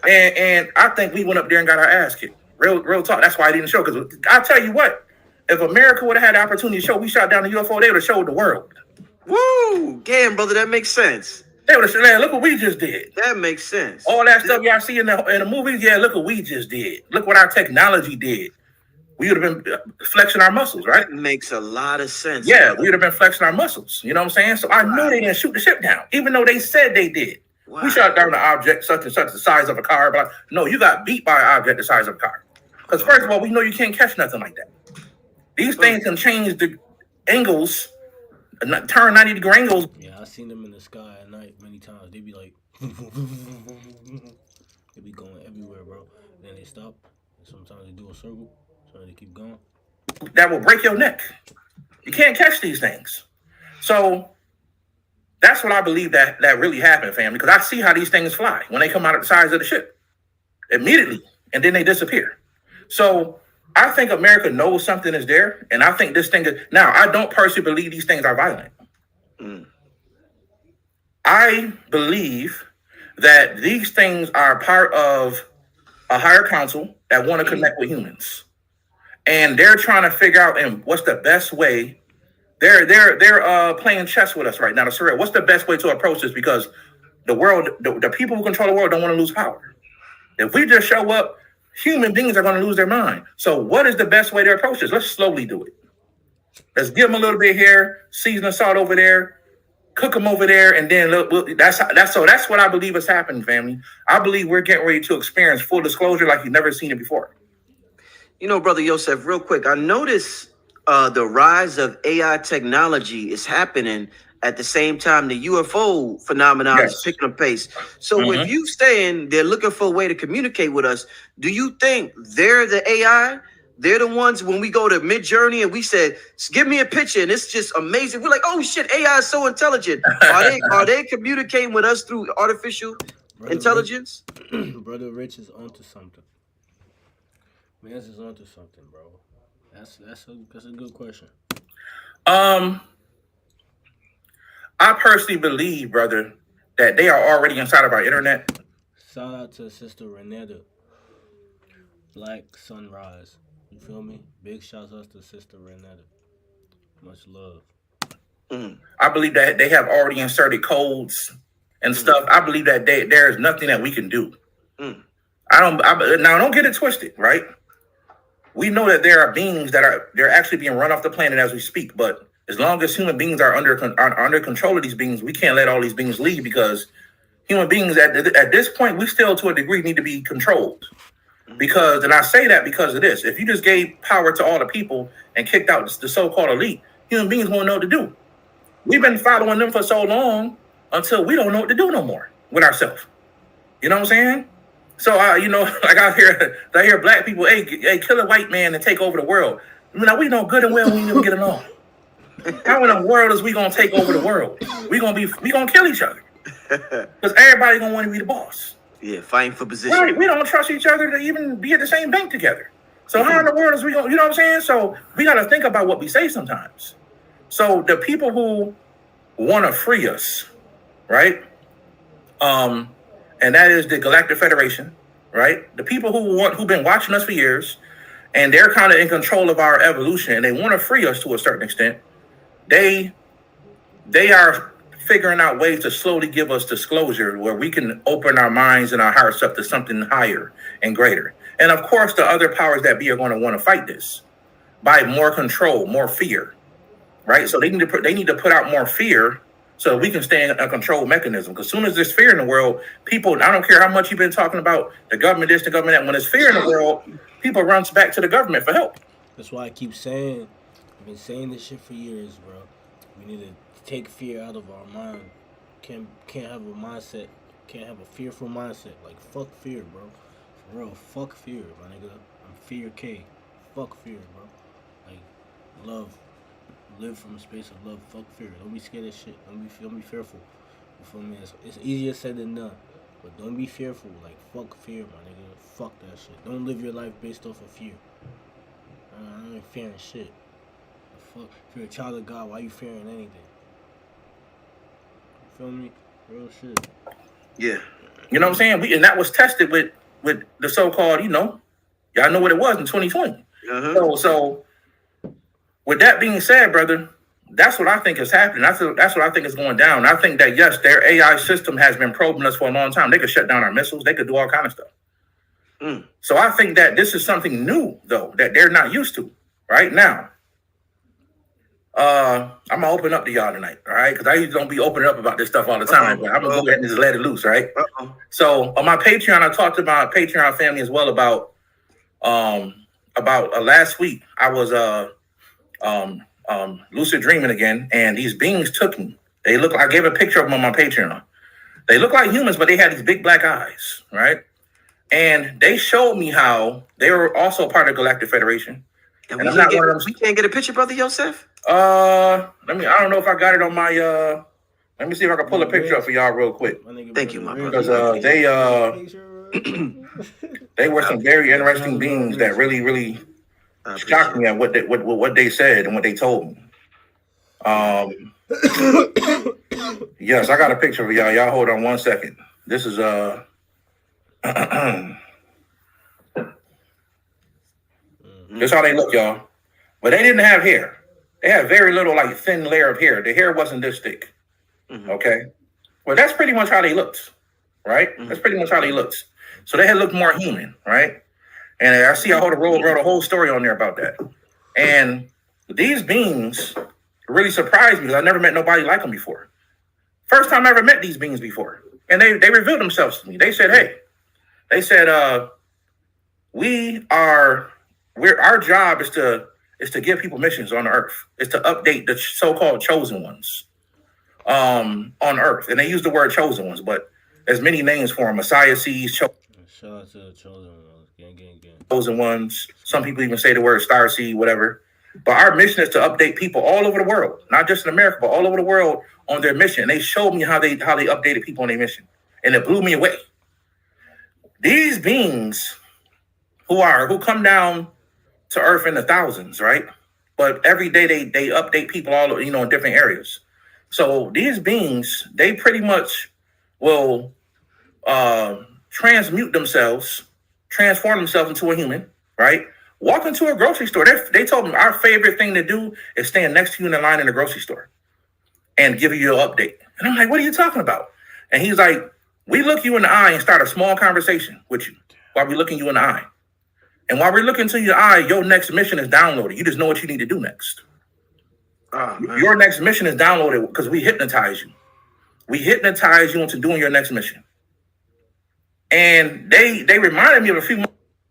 And I think we went up there and got our ass kicked. Real talk. That's why I didn't show. Because I'll tell you what, if America would have had the opportunity to show we shot down the UFO, they would have showed the world. Woo! Damn, brother, that makes sense. They would have said, man, look what we just did. That makes sense. All that stuff y'all see in the movies, yeah, look what we just did. Look what our technology did. We would have been flexing our muscles, right? That makes a lot of sense. Yeah, brother. we would have been flexing our muscles. You know what I'm saying? So I knew they didn't shoot the ship down, even though they said they did. Wow. We shot down an object such and such the size of a car, but no, you got beat by an object the size of a car. Because first of all, we know you can't catch nothing like that. These things can change the angles, turn 90-degree angles. Yeah, I seen them in the sky at night many times. They be like, they be going everywhere, bro. And then they stop. And sometimes they do a circle. So they keep going. That will break your neck. You can't catch these things. So that's what I believe that really happened, family. Because I see how these things fly when they come out of the sides of the ship immediately, and then they disappear. So I think America knows something is there, and I think this thing is now. I don't personally believe these things are violent. I believe that these things are part of a higher council that want to connect with humans, and they're trying to figure out and what's the best way. They're playing chess with us right now. So what's the best way to approach this? Because the world, the people who control the world don't want to lose power. If we just show up, human beings are going to lose their mind. So what is the best way to approach this? Let's slowly do it. Let's give them a little bit here, season the salt over there, cook them over there, and then that's what I believe is happening, family. I believe we're getting ready to experience full disclosure like you've never seen it before. You know, Brother Yosef, real quick, I noticed the rise of AI technology is happening at the same time the UFO phenomenon is picking up pace. So if you saying they're looking for a way to communicate with us, do you think they're the AI? They're the ones when we go to Mid-Journey and we said, give me a picture, and it's just amazing. We're like, oh shit, AI is so intelligent. Are they communicating with us through artificial intelligence? Brother Rich is onto something. Mans is onto something, bro. That's a good question. I personally believe, brother, that they are already inside of our internet. Shout out to Sister Renetta. Black Sunrise. You feel me? Big shouts out to Sister Renetta. Much love. I believe that they have already inserted codes and stuff. I believe that there is nothing that we can do. Now don't get it twisted, right? We know that there are beings they're actually being run off the planet as we speak, but as long as human beings are under control of these beings, we can't let all these beings leave because human beings at this point, we still to a degree need to be controlled. Because, and I say that because of this, if you just gave power to all the people and kicked out the so-called elite, human beings won't know what to do. We've been following them for so long until we don't know what to do no more with ourselves. You know what I'm saying? So, like I hear black people, hey, kill a white man and take over the world. Now, we know good and well we never get along. How in the world is we gonna take over the world? We gonna kill each other because everybody gonna want to be the boss. Yeah, fighting for position. Right? We don't trust each other to even be at the same bank together. So how in the world is we gonna? You know what I'm saying? So we got to think about what we say sometimes. So the people who want to free us, right? And that is the Galactic Federation, right? The people who've been watching us for years, and they're kind of in control of our evolution, and they want to free us to a certain extent. They are figuring out ways to slowly give us disclosure where we can open our minds and our hearts up to something higher and greater. And of course, the other powers that be are going to want to fight this by more control, more fear, right? So they need to put out more fear so we can stay in a control mechanism. Because as soon as there's fear in the world, people, I don't care how much you've been talking about the government this, the government that, when there's fear in the world, people run back to the government for help. That's why I keep saying, I've been saying this shit for years, bro. We need to take fear out of our mind. Can't have a mindset. Can't have a fearful mindset. Like, fuck fear, bro. Bro, fuck fear, my nigga. I'm fear K. Fuck fear, bro. Like, love. Live from a space of love. Fuck fear. Don't be scared of shit. Don't be fearful. You feel me? It's easier said than done. But don't be fearful. Like, fuck fear, my nigga. Fuck that shit. Don't live your life based off of fear. I ain't fearing shit. Fuck. If you're a child of God, why you fearing anything? You feel me? Real shit. Yeah. You know what I'm saying? And that was tested with the so-called, y'all know what it was in 2020. So with that being said, brother, that's what I think is happening. That's what I think is going down. I think that, yes, their AI system has been probing us for a long time. They could shut down our missiles. They could do all kind of stuff. So I think that this is something new, though, that they're not used to right now. I'm going to open up to y'all tonight, all right? Because I usually don't be opening up about this stuff all the time, but I'm going to go ahead and just let it loose, right? So on my Patreon, I talked to my Patreon family as well about last week. I was lucid dreaming again, and these beings took me. I gave a picture of them on my Patreon. They look like humans, but they had these big black eyes, right? And they showed me how they were also part of the Galactic Federation. And I'm not one of them. We can't get a picture, brother Yosef? I don't know if I got it on my let me see if I can pull a picture up for y'all real quick. Thank you, my brother. Because they were some very interesting beings that really, really shocked me at what they said and what they told me. Yes, I got a picture of y'all. Y'all hold on one second. This is this how they look, y'all. But they didn't have hair. They had very little, like, thin layer of hair. The hair wasn't this thick. Okay? Well, that's pretty much how they looked, right? That's pretty much how they looked. So they had looked more human, right? And I see I wrote a whole story on there about that. And these beings really surprised me because I never met nobody like them before. First time I ever met these beings before. And they revealed themselves to me. They said, hey, our job is to give people missions on Earth. It's to update the so-called chosen ones on Earth. And they use the word chosen ones, but there's many names for them. Messiah seeds, Shout out to the chosen ones. Gang. Chosen ones. Some people even say the word star seed, whatever. But our mission is to update people all over the world, not just in America, but all over the world on their mission. They showed me how they updated people on their mission. And it blew me away. These beings who come down to Earth in the thousands, right? But every day they update people all in different areas. So these beings, they pretty much will transform themselves into a human, right? Walk into a grocery store. They told me our favorite thing to do is stand next to you in the line in the grocery store and give you your update. And I'm like, what are you talking about? And he's like, we look you in the eye and start a small conversation with you while we're looking you in the eye. And while we're looking into your eye, your next mission is downloaded. You just know what you need to do next. Your next mission is downloaded because we hypnotize you. We hypnotize you into doing your next mission. And they reminded me of a few.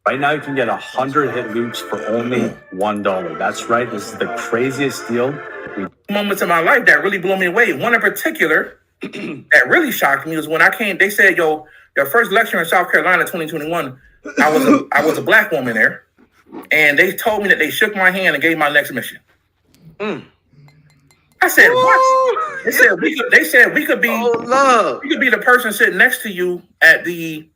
Right now, you can get 100 hit loops for only $1. That's right. This is the craziest deal. Moments in my life that really blew me away. One in particular that really shocked me was when I came. They said, "Yo, their first lecture in South Carolina, 2021. I was a black woman there, and they told me that they shook my hand and gave my next mission." I said, "What?" They said we could be the person sitting next to you at the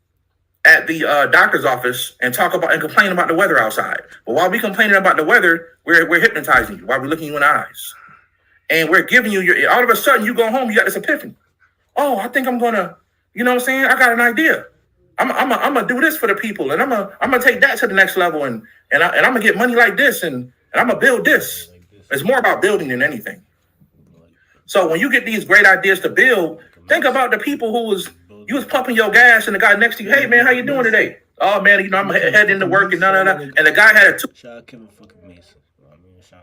doctor's office and complain about the weather outside. But while we complaining about the weather, we're hypnotizing you while we're looking you in the eyes, and we're giving you all of a sudden you go home, you got this epiphany. Oh, I think I'm gonna, you know what I'm saying? I got an idea. I'm gonna do this for the people, and I'm gonna take that to the next level, and I'm gonna get money like this, and I'm gonna build this. It's more about building than anything. So when you get these great ideas to build, think about the people you was pumping your gas, and the guy next to you, hey man, how you doing today? Oh man, I'm heading to work and and the guy had a Shout out Kevin fucking Mason. I mean, shout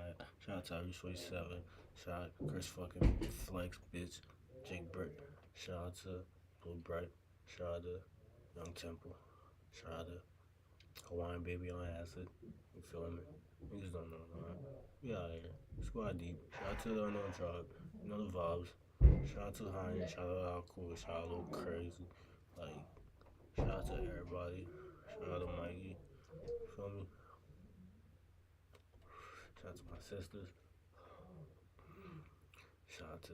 out to Irish 47. Shout out Chris fucking Flex, bitch. Jake Burt. Shout out to Blue Bright. Shout out to Young Temple. Shout out to Hawaiian Baby on Acid. You feeling me? Niggas don't know, man. We out here. Squad deep. Shout out to the Unknown Tribe. You know the vibes. Shout out to Heinz. Shout out to Al Cool. Shout out to Little Crazy. Like, shout out to everybody. Shout out to Mikey. Feel me? Shout out to my sisters. Shout out to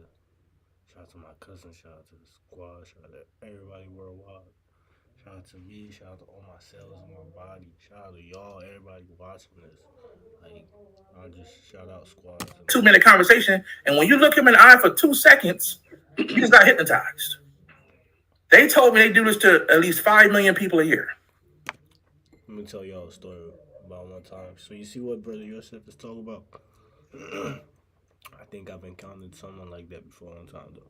Shout out to my cousin. Shout out to the squad. Shout out to everybody worldwide. Shout out to me. Shout out to all my cells in my body. Shout out to y'all, everybody watching this. Like, I'll just shout out squads. 2-minute conversation, and when you look him in the eye for 2 seconds, he just got hypnotized. They told me they do this to at least 5 million people a year. Let me tell y'all a story about one time. So you see what Brother Yosef is talking about? I think I've encountered someone like that before one time, though.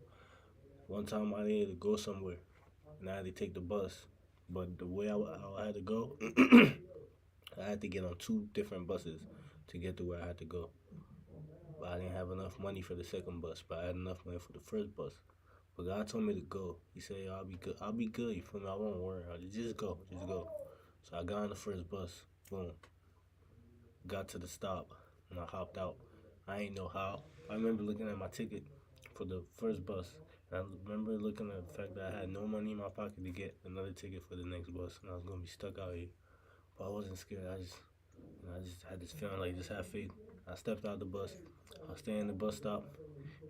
One time I needed to go somewhere, and I had to take the bus. But the way I had to go, I had to get on 2 different buses to get to where I had to go. But I didn't have enough money for the second bus, but I had enough money for the first bus. But God told me to go. He said, I'll be good. I'll be good, you feel me? I won't worry. Just go. So I got on the first bus. Boom. Got to the stop, and I hopped out. I ain't know how. I remember looking at my ticket for the first bus. And I remember looking at the fact that I had no money in my pocket to get another ticket for the next bus, and I was gonna be stuck out here. But I wasn't scared. I just had this feeling like just have faith. I stepped out the bus. I was staying in the bus stop,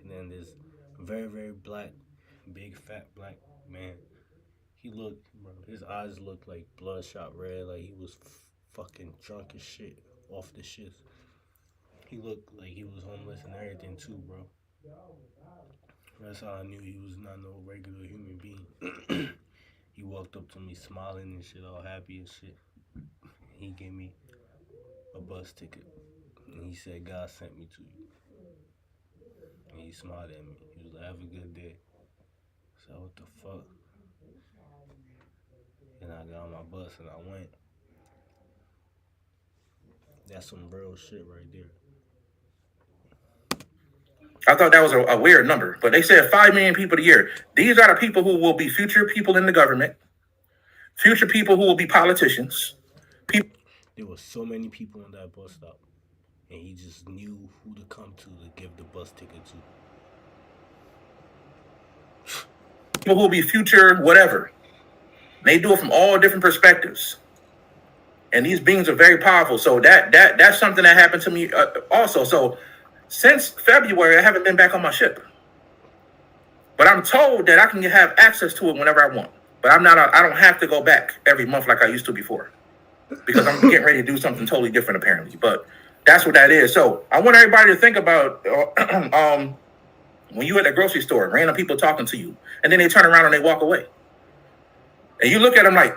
and then this very, very black, big, fat black man. He looked, bro. His eyes looked like bloodshot red, like he was fucking drunk as shit, off the shits. He looked like he was homeless and everything too, bro. That's how I knew he was not no regular human being. He walked up to me smiling and shit, all happy and shit. He gave me a bus ticket. And he said, God sent me to you. And he smiled at me. He was like, have a good day. I said, what the fuck? And I got on my bus and I went. That's some real shit right there. I thought that was a weird number, but they said 5 million people a year. These are the people who will be future people in the government, future people who will be politicians. There were so many people on that bus stop, and he just knew who to come to give the bus ticket to. People who will be future whatever. They do it from all different perspectives. And these beings are very powerful. So that's something that happened to me also. So since February, I haven't been back on my ship. But I'm told that I can have access to it whenever I want. But I don't have to go back every month like I used to before. Because I'm getting ready to do something totally different apparently. But that's what that is. So I want everybody to think about when you at the grocery store, random people talking to you, and then they turn around and they walk away. And you look at them like,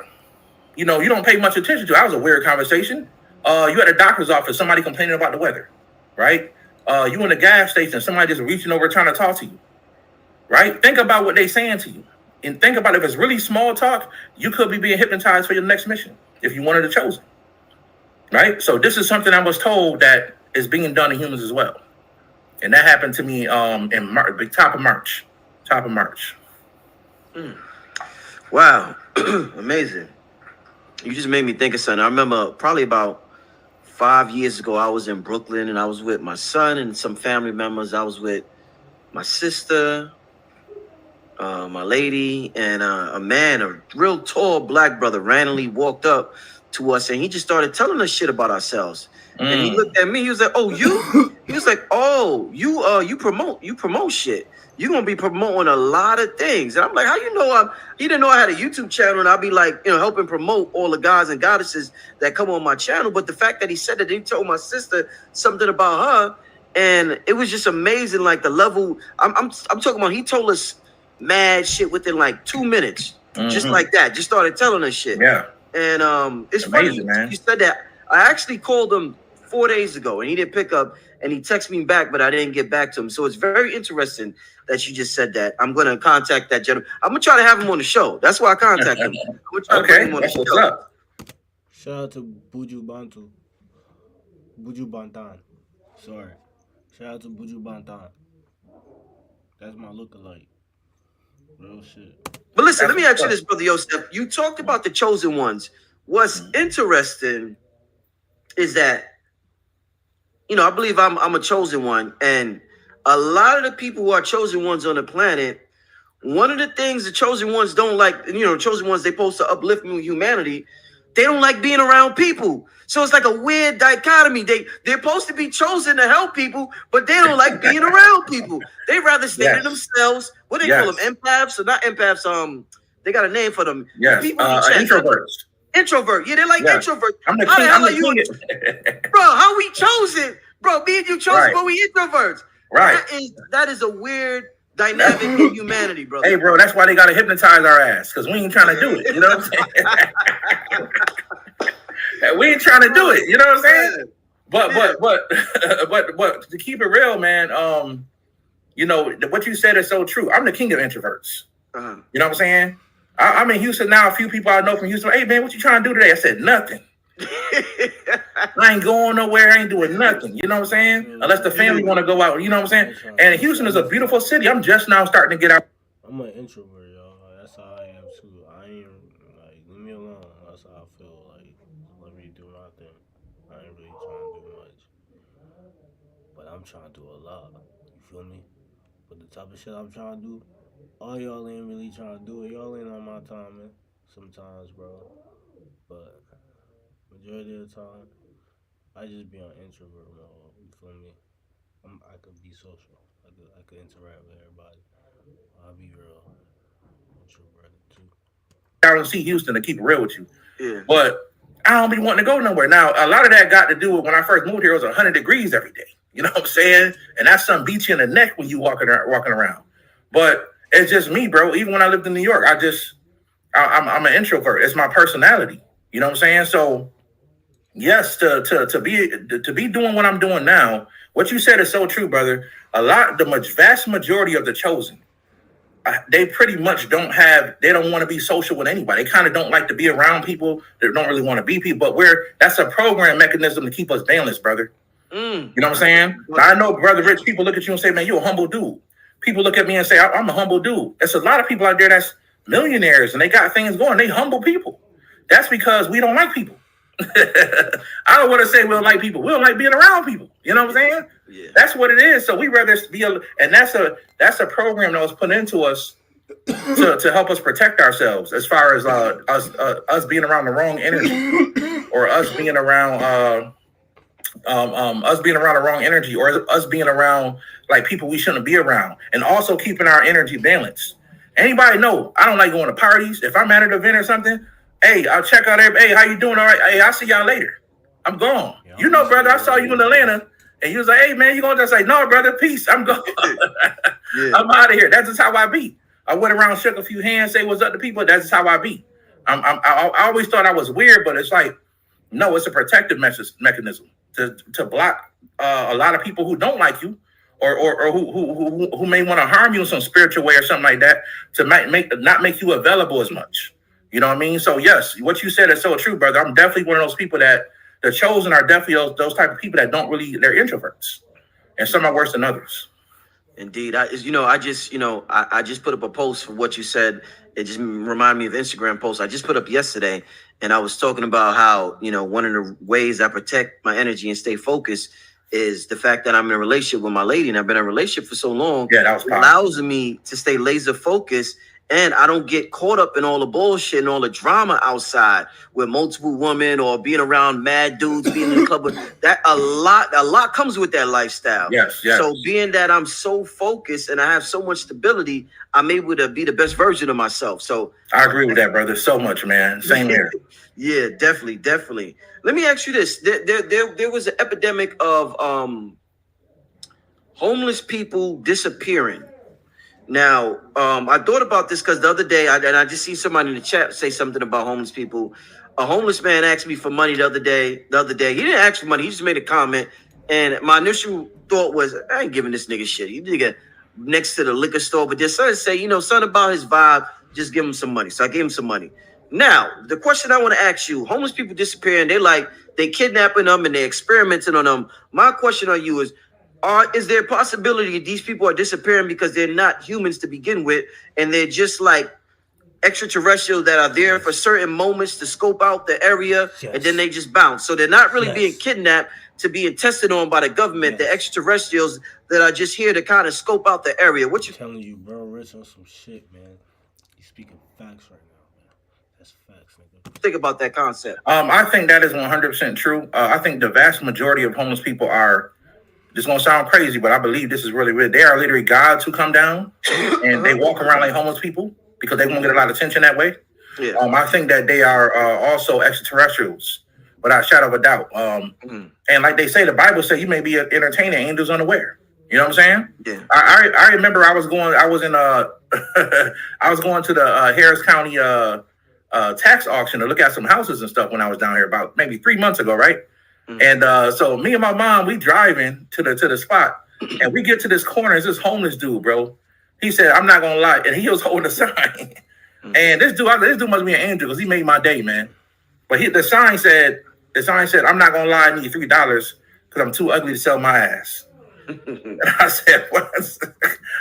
you don't pay much attention to it. That was a weird conversation. You at a doctor's office, somebody complaining about the weather, right? You in a gas station, somebody just reaching over trying to talk to you, right? Think about what they're saying to you. And think about if it's really small talk, you could be being hypnotized for your next mission if you wanted to chosen, right? So this is something I was told that is being done to humans as well. And that happened to me in top of March. Wow. Amazing. You just made me think of something. I remember probably about 5 years ago, I was in Brooklyn and I was with my son and some family members. I was with my sister, my lady, and a real tall black brother randomly walked up to us and he just started telling us shit about ourselves. And he looked at me, he was like, oh, you? He was like, oh, you promote shit. You're going to be promoting a lot of things. And I'm like, how you know he didn't know I had a YouTube channel and I'll be like, helping promote all the guys and goddesses that come on my channel. But the fact that he said that he told my sister something about her, and it was just amazing. Like the level I'm talking about, he told us mad shit within like 2 minutes, just like that, just started telling us shit. Yeah. And it's amazing, funny man. You said that. I actually called him 4 days ago and he didn't pick up and he texted me back, but I didn't get back to him. So it's very interesting that you just said that. I'm going to contact that gentleman. I'm going to try to have him on the show. That's why I contacted him. I'm going to try to bring him on the show. What's up? Shout out to Buju Bantan. Sorry. Shout out to Buju Bantan. That's my lookalike. Real shit. But listen, let me ask you this, Brother Yosef. You talked about the chosen ones. What's interesting is that, I believe I'm a chosen one. And a lot of the people who are chosen ones on the planet, one of the things the chosen ones don't like, chosen ones, they supposed to uplift humanity. They don't like being around people. So it's like a weird dichotomy. They're supposed to be chosen to help people, but they don't like being around people. They rather stay to Yes. themselves. What they call them? Empaths or not empaths? They got a name for them. Yes. People in chat. Introverts. Introvert. Yeah, they're like introverts. I'm the How king. the hell I'm are the you? king. Bro, how we chosen? Bro, me and you chosen, Right. but we introverts. Right. That is a weird dynamic in humanity, brother. Hey, bro, that's why they gotta hypnotize our ass, because we ain't trying to do it. You know what I'm saying? We ain't trying to do it. You know what I'm saying? But to keep it real, man, you know, what you said is so true. I'm the king of introverts. You know what I'm saying? I'm in Houston now. A few people I know from Houston. Hey, man, what you trying to do today? I said, nothing. I ain't going nowhere. I ain't doing nothing. You know what I'm saying? Unless the family want to go out. You know what I'm saying? And Houston is a beautiful city. I'm just now starting to get out. I'm an introvert, y'all. That's how I am too. I ain't like, leave me alone. That's how I feel. Like, let me do my thing. I ain't really trying to do much, but I'm trying to do a lot. You feel me? But the type of shit I'm trying to do, all y'all ain't really trying to do it. Y'all ain't on my time, man. Sometimes, bro. But majority of the time, I just be on introvert mode. You feel me? I could be social. I could interact with everybody. I'll be real introvert too. Out and see Houston, to keep it real with you. Yeah. But I don't be wanting to go nowhere. Now, a lot of that got to do with when I first moved here, it was 100 degrees every day. You know what I'm saying? And that's something beats you in the neck when you walking around. But it's just me, bro. Even when I lived in New York, I'm an introvert. It's my personality. You know what I'm saying? So yes, to be doing what I'm doing now, what you said is so true, brother. Vast majority of the chosen, they pretty much they don't want to be social with anybody. They kind of don't like to be around people. They don't really want to be people, but that's a program mechanism to keep us balanced, brother. You know what I'm saying? Now, I know, brother Rich, people look at you and say, man, you're a humble dude. People look at me and say, I'm a humble dude. There's a lot of people out there that's millionaires and they got things going. They humble people. That's because we don't like people. I don't want to say we don't like people. We don't like being around people. You know what I'm saying? Yeah. That's what it is. So we rather be and that's a program that was put into us to help us protect ourselves, as far as us being around the wrong energy, or us being around the wrong energy, or us being around like people we shouldn't be around, and also keeping our energy balanced. Anybody know I don't like going to parties. If I'm at an event or something, hey, I'll check out everybody. Hey, how you doing? All right. Hey, I'll see y'all later. I'm gone. Yeah, you know, brother, I saw you in Atlanta, and you was like, hey, man, you going to just say, no, brother, peace. I'm gone. Yeah. I'm out of here. That's just how I be. I went around, shook a few hands, say what's up to people. That's just how I be. I always thought I was weird, but it's like, no, it's a protective mechanism to block a lot of people who don't like you, or who may want to harm you in some spiritual way or something like that, to not make you available as much. You know what I mean? So yes, what you said is so true, brother. I'm definitely one of those people that the chosen are definitely those type of people that they're introverts, and some are worse than others. Indeed. I just put up a post for what you said. It just reminded me of an Instagram post I just put up yesterday. And I was talking about how, one of the ways I protect my energy and stay focused is the fact that I'm in a relationship with my lady, and I've been in a relationship for so long. Yeah, that was powerful. It allows me to stay laser focused, and I don't get caught up in all the bullshit and all the drama outside with multiple women or being around mad dudes, being in the club. That a lot comes with that lifestyle. Yes. So being that I'm so focused and I have so much stability, I'm able to be the best version of myself. So I agree with that, brother, so much, man. Same here. Yeah, definitely. Let me ask you this: there was an epidemic of homeless people disappearing. Now, I thought about this because the other day, I just see somebody in the chat say something about homeless people. A homeless man asked me for money the other day. He didn't ask for money. He just made a comment. And my initial thought was, I ain't giving this nigga shit. You nigga next to the liquor store. But there's something to say, something about his vibe. Just give him some money. So I gave him some money. Now, the question I want to ask you, homeless people disappearing. They kidnapping them and they experimenting on them. My question on you is there a possibility these people are disappearing because they're not humans to begin with, and they're just like extraterrestrials that are there for certain moments to scope out the area, and then they just bounce? So they're not really being kidnapped to being tested on by the government. The extraterrestrials that are just here to kind of scope out the area. What you telling you, bro? Rich on some shit, man. He's speaking facts right now, man. That's facts, nigga. Think about that concept. I think that is 100% true. I think the vast majority of homeless people are. This gonna sound crazy, but I believe this is really real. They are literally gods who come down and they walk around like homeless people because they won't get a lot of attention that way. Yeah. I think that they are also extraterrestrials, without a shadow of a doubt. And like they say, the Bible says you may be entertaining angels unaware. You know what I'm saying? Yeah. I remember I was going to the Harris County tax auction to look at some houses and stuff when I was down here about maybe 3 months ago, right? And so me and my mom, we driving to the spot, and we get to this corner. It's this homeless dude, bro. He said, "I'm not gonna lie," and he was holding a sign. And this dude must be an angel because he made my day, man. But the sign said, "I'm not gonna lie, I need $3 because I'm too ugly to sell my ass." And I said, "What?"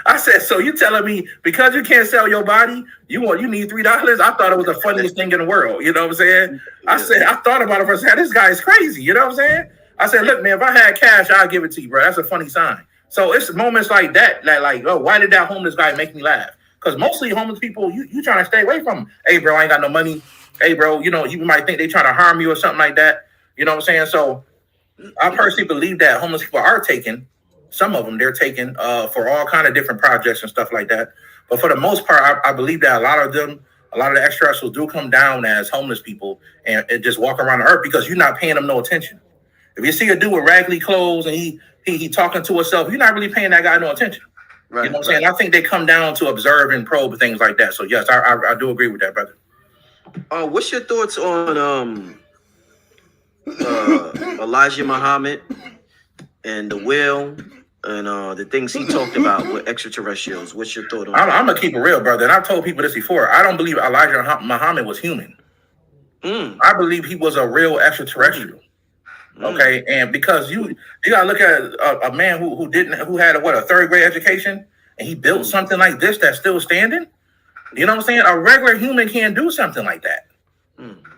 I said, "So you telling me because you can't sell your body, you need $3?" I thought it was the funniest thing in the world. You know what I'm saying? I thought about it for a second. This guy is crazy. You know what I'm saying? I said, "Look, man, if I had cash, I'd give it to you, bro. That's a funny sign." So it's moments like that like, oh, why did that homeless guy make me laugh? Because mostly homeless people, you trying to stay away from them. Hey, bro, I ain't got no money. Hey, bro, you might think they trying to harm you or something like that. You know what I'm saying? So I personally believe that homeless people are taken. Some of them they're taken for all kind of different projects and stuff like that. But for the most part, I believe that a lot of the extraterrestrials do come down as homeless people and just walk around the earth because you're not paying them no attention. If you see a dude with raggedy clothes and he talking to himself, you're not really paying that guy no attention. Right, you know what I'm saying? I think they come down to observe and probe and things like that. So yes, I do agree with that, brother. What's your thoughts on Elijah Muhammad and the whale and the things he talked about with extraterrestrials? What's your thought on that? I'm gonna keep it real, brother. And I've told people this before. I don't believe Elijah Muhammad was human. I believe he was a real extraterrestrial. Okay, and because you gotta look at a man who had a third grade education and he built something like this that's still standing. You know what I'm saying? A regular human can't do something like that.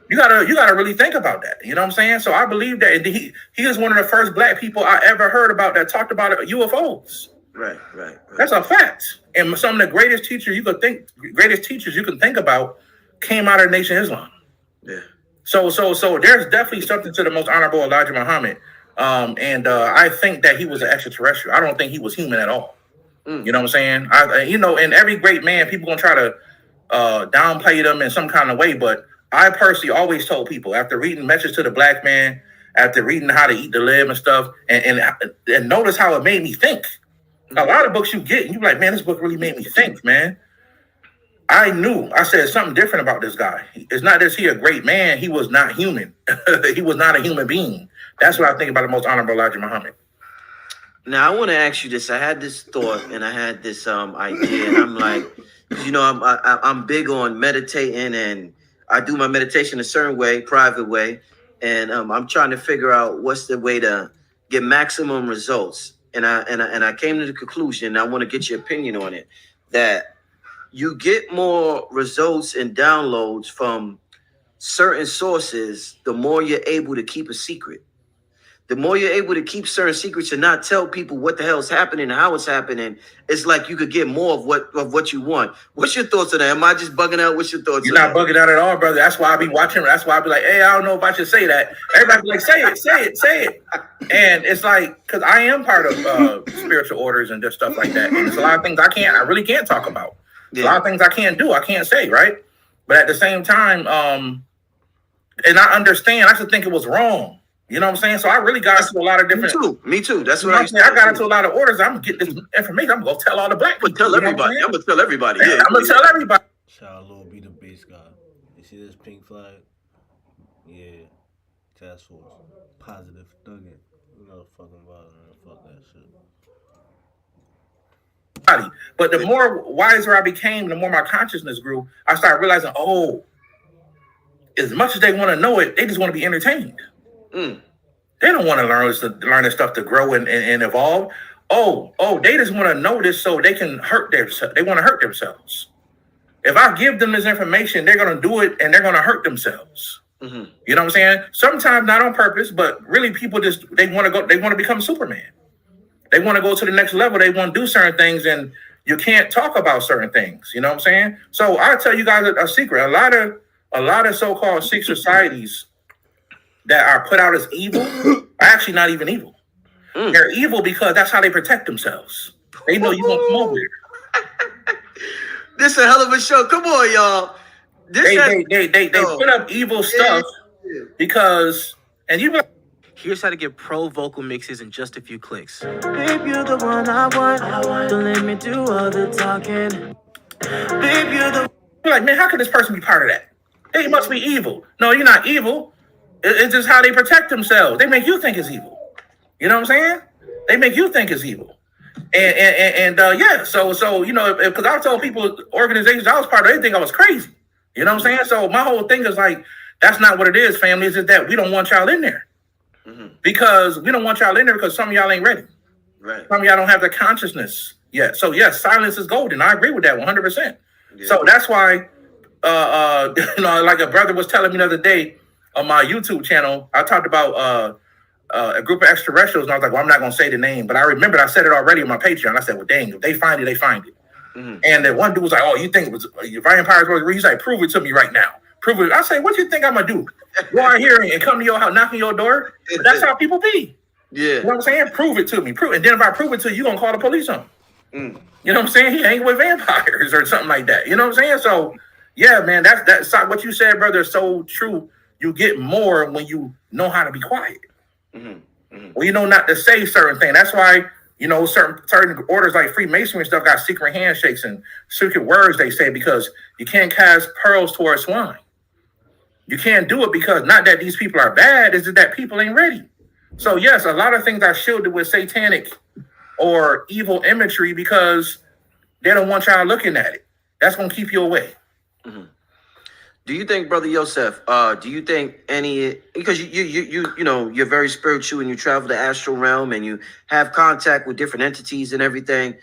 You gotta really think about that. You know what I'm saying? So I believe that he is one of the first black people I ever heard about that talked about UFOs. Right. That's a fact. And some of the greatest teachers you can think about came out of Nation of Islam. Yeah. So there's definitely something to the most honorable Elijah Muhammad. And I think that he was an extraterrestrial. I don't think he was human at all. You know what I'm saying? And every great man, people gonna try to downplay them in some kind of way. But I personally always told people after reading Message to the Black Man, after reading How to Eat to Live and stuff, and notice how it made me think. A lot of books you get, and you're like, man, this book really made me think, man. I said something different about this guy. It's not that he a great man. He was not human. He was not a human being. That's what I think about the most honorable Elijah Muhammad. Now, I want to ask you this. I had this thought and I had this idea. And I'm like, I'm big on meditating and I do my meditation a certain way, private way. And I'm trying to figure out what's the way to get maximum results. And I came to the conclusion, and I want to get your opinion on it, that you get more results and downloads from certain sources, the more you're able to keep a secret. The more you're able to keep certain secrets and not tell people what the hell is happening and how it's happening, it's like you could get more of what you want. What's your thoughts on that? Am I just bugging out? What's your thoughts? You're not bugging out at all, brother. That's why I be watching. That's why I be like, hey, I don't know if I should say that. Everybody be like, say it. And it's like, because I am part of spiritual orders and just stuff like that. And there's a lot of things I really can't talk about. Yeah. A lot of things I can't do. I can't say, right? But at the same time, and I understand. I should think it was wrong. You know what I'm saying? So I really got into a lot of different. Me too. That's what I got into a lot of orders. I'm gonna get this information. I'm gonna go tell all the black people. I'm gonna tell everybody. Yeah, I'm gonna tell everybody. Shout out Lil B, the bass guy. You see this pink flag? Yeah. Task Force. Positive thugging. You know the fucking violence. Fuck that shit. But the more wiser I became, the more my consciousness grew, I started realizing, as much as they want to know it, they just want to be entertained. They don't want to learn this stuff to grow and evolve. They just want to know this so they can they want to hurt themselves. If I give them this information, they're going to do it and they're going to hurt themselves. You know what I'm saying? Sometimes not on purpose, but really people they want to become Superman. They want to go to the next level. They want to do certain things and you can't talk about certain things. You know what I'm saying? So I'll tell you guys a secret. A lot of a lot of so-called secret societies that are put out as evil are actually not even evil. They're evil because that's how they protect themselves. They know you won't come over there. This a hell of a show. Come on, y'all. They put up evil stuff because, and you. Here's how to get pro vocal mixes in just a few clicks. Babe, you're the one I want. Don't let me do all the talking. Babe, you're the. You're like, man, how could this person be part of that? They must be evil. No, you're not evil. It's just how they protect themselves. They make you think it's evil. You know what I'm saying? They make you think it's evil. And yeah, so you know, because I told people, organizations I was part of, they think I was crazy. You know what I'm saying? So my whole thing is like, that's not what it is, family. It's just that we don't want y'all in there. Because we don't want y'all in there because some of y'all ain't ready. Right. Some of y'all don't have the consciousness yet. So yes, silence is golden. I agree with that 100%. Yeah. So that's why, you know, like a brother was telling me the other day on my YouTube channel, I talked about a group of extraterrestrials, and I was like, well, I'm not going to say the name, but I remembered I said it already on my Patreon. I said, well, dang, if they find it, they find it. And then one dude was like, oh, you think it was your vampires? He's like, prove it to me right now. Prove it. I say, what do you think I'm going to do? Go out here and come to your house, knock on your door? But that's how people be. Yeah. You know what I'm saying? Prove it to me. Prove. And then if I prove it to you, you're going to call the police on me. You know what I'm saying? He ain't with vampires or something like that. You know what I'm saying? So, yeah, man, that's what you said, brother, is so true. You get more when you know how to be quiet. Well, you know not to say certain things. That's why, you know, certain orders like Freemasonry and stuff got secret handshakes and secret words, they say, because you can't cast pearls towards swine. You can't do it because not that these people are bad, it's just that people ain't ready. So, yes, a lot of things are shielded with satanic or evil imagery because they don't want y'all looking at it. That's going to keep you away. Do you think, Brother Yosef, do you think any, because you know, you're very spiritual and you travel the astral realm and you have contact with different entities and everything.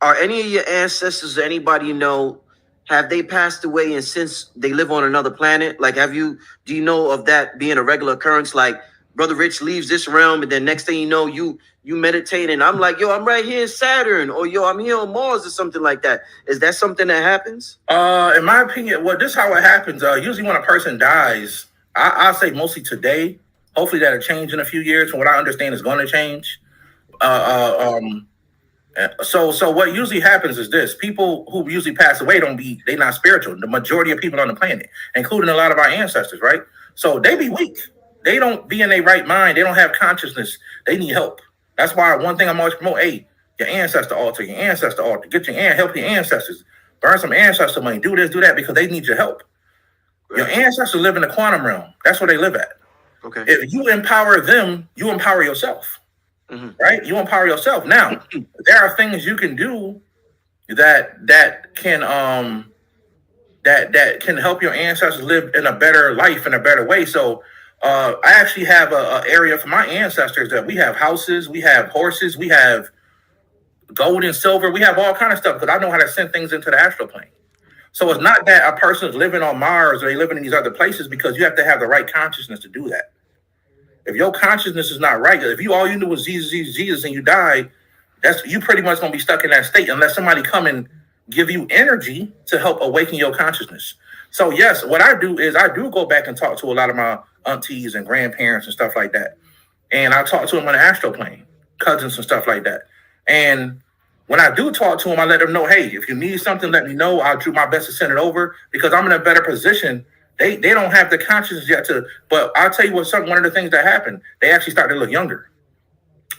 Are any of your ancestors or anybody you know, have they passed away and since they live on another planet? Like, do you know of that being a regular occurrence? Like, Brother Rich leaves this realm and then next thing you know, you meditate and I'm like, yo, I'm right here in Saturn, or yo, I'm here on Mars or something like that. Is that something that happens? In my opinion, well, this is how it happens. Usually when a person dies, I'll say mostly today. Hopefully that'll change in a few years. From what I understand, is going to change. So what usually happens is this: people who usually pass away they're not spiritual. The majority of people on the planet, including a lot of our ancestors, right? So they be weak. They don't be in their right mind. They don't have consciousness. They need help. That's why one thing I'm always promote: hey, your ancestor altar, get help your ancestors. Burn some ancestor money. Do this, do that, because they need your help. Your ancestors live in the quantum realm. That's where they live at. Okay. If you empower them, you empower yourself. Right? You empower yourself. Now, there are things you can do that can help your ancestors live in a better life, in a better way. So I actually have a area for my ancestors that we have houses, we have horses, we have gold and silver, we have all kind of stuff because I know how to send things into the astral plane. So it's not that a person is living on Mars or they living in these other places, because you have to have the right consciousness to do that. If your consciousness is not right, if all you knew was Jesus, and you died, you pretty much gonna be stuck in that state unless somebody come and give you energy to help awaken your consciousness. So yes, what I do is I do go back and talk to a lot of my aunties and grandparents and stuff like that. And I talk to them on the astral plane, cousins and stuff like that. And when I do talk to them, I let them know, hey, if you need something, let me know. I'll do my best to send it over, because I'm in a better position. They don't have the consciousness yet but I'll tell you one of the things that happened, they actually started to look younger.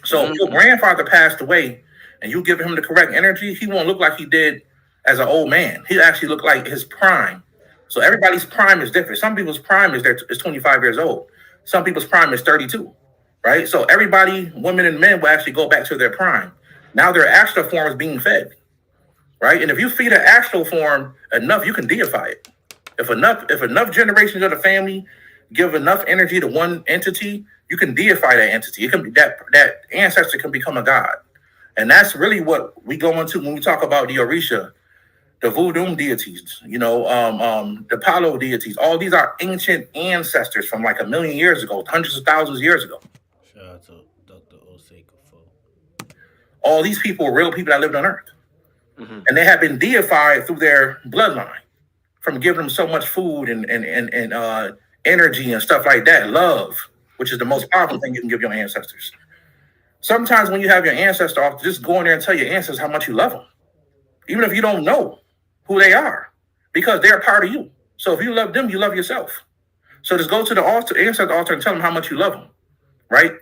So if your grandfather passed away and you give him the correct energy, he won't look like he did as an old man. He actually look like his prime. So everybody's prime is different. Some people's prime is 25 years old. Some people's prime is 32, right? So everybody, women and men, will actually go back to their prime. Now their astral form is being fed, right? And if you feed an astral form enough, you can deify it. If enough generations of the family give enough energy to one entity, you can deify that entity. It can be that ancestor can become a god. And that's really what we go into when we talk about the Orisha, the voodoo deities, the Palo deities. All these are ancient ancestors from like 1 million years ago, hundreds of thousands of years ago. Shout out to Dr. Osei. All these people were real people that lived on Earth. And they have been deified through their bloodline. from giving them so much food and energy and stuff like that. Love, which is the most powerful thing you can give your ancestors. Sometimes when you have your ancestor off, just go in there and tell your ancestors how much you love them, even if you don't know who they are, because they're a part of you. So if you love them, you love yourself. So just go to the altar, ancestor altar, and tell them how much you love them, right?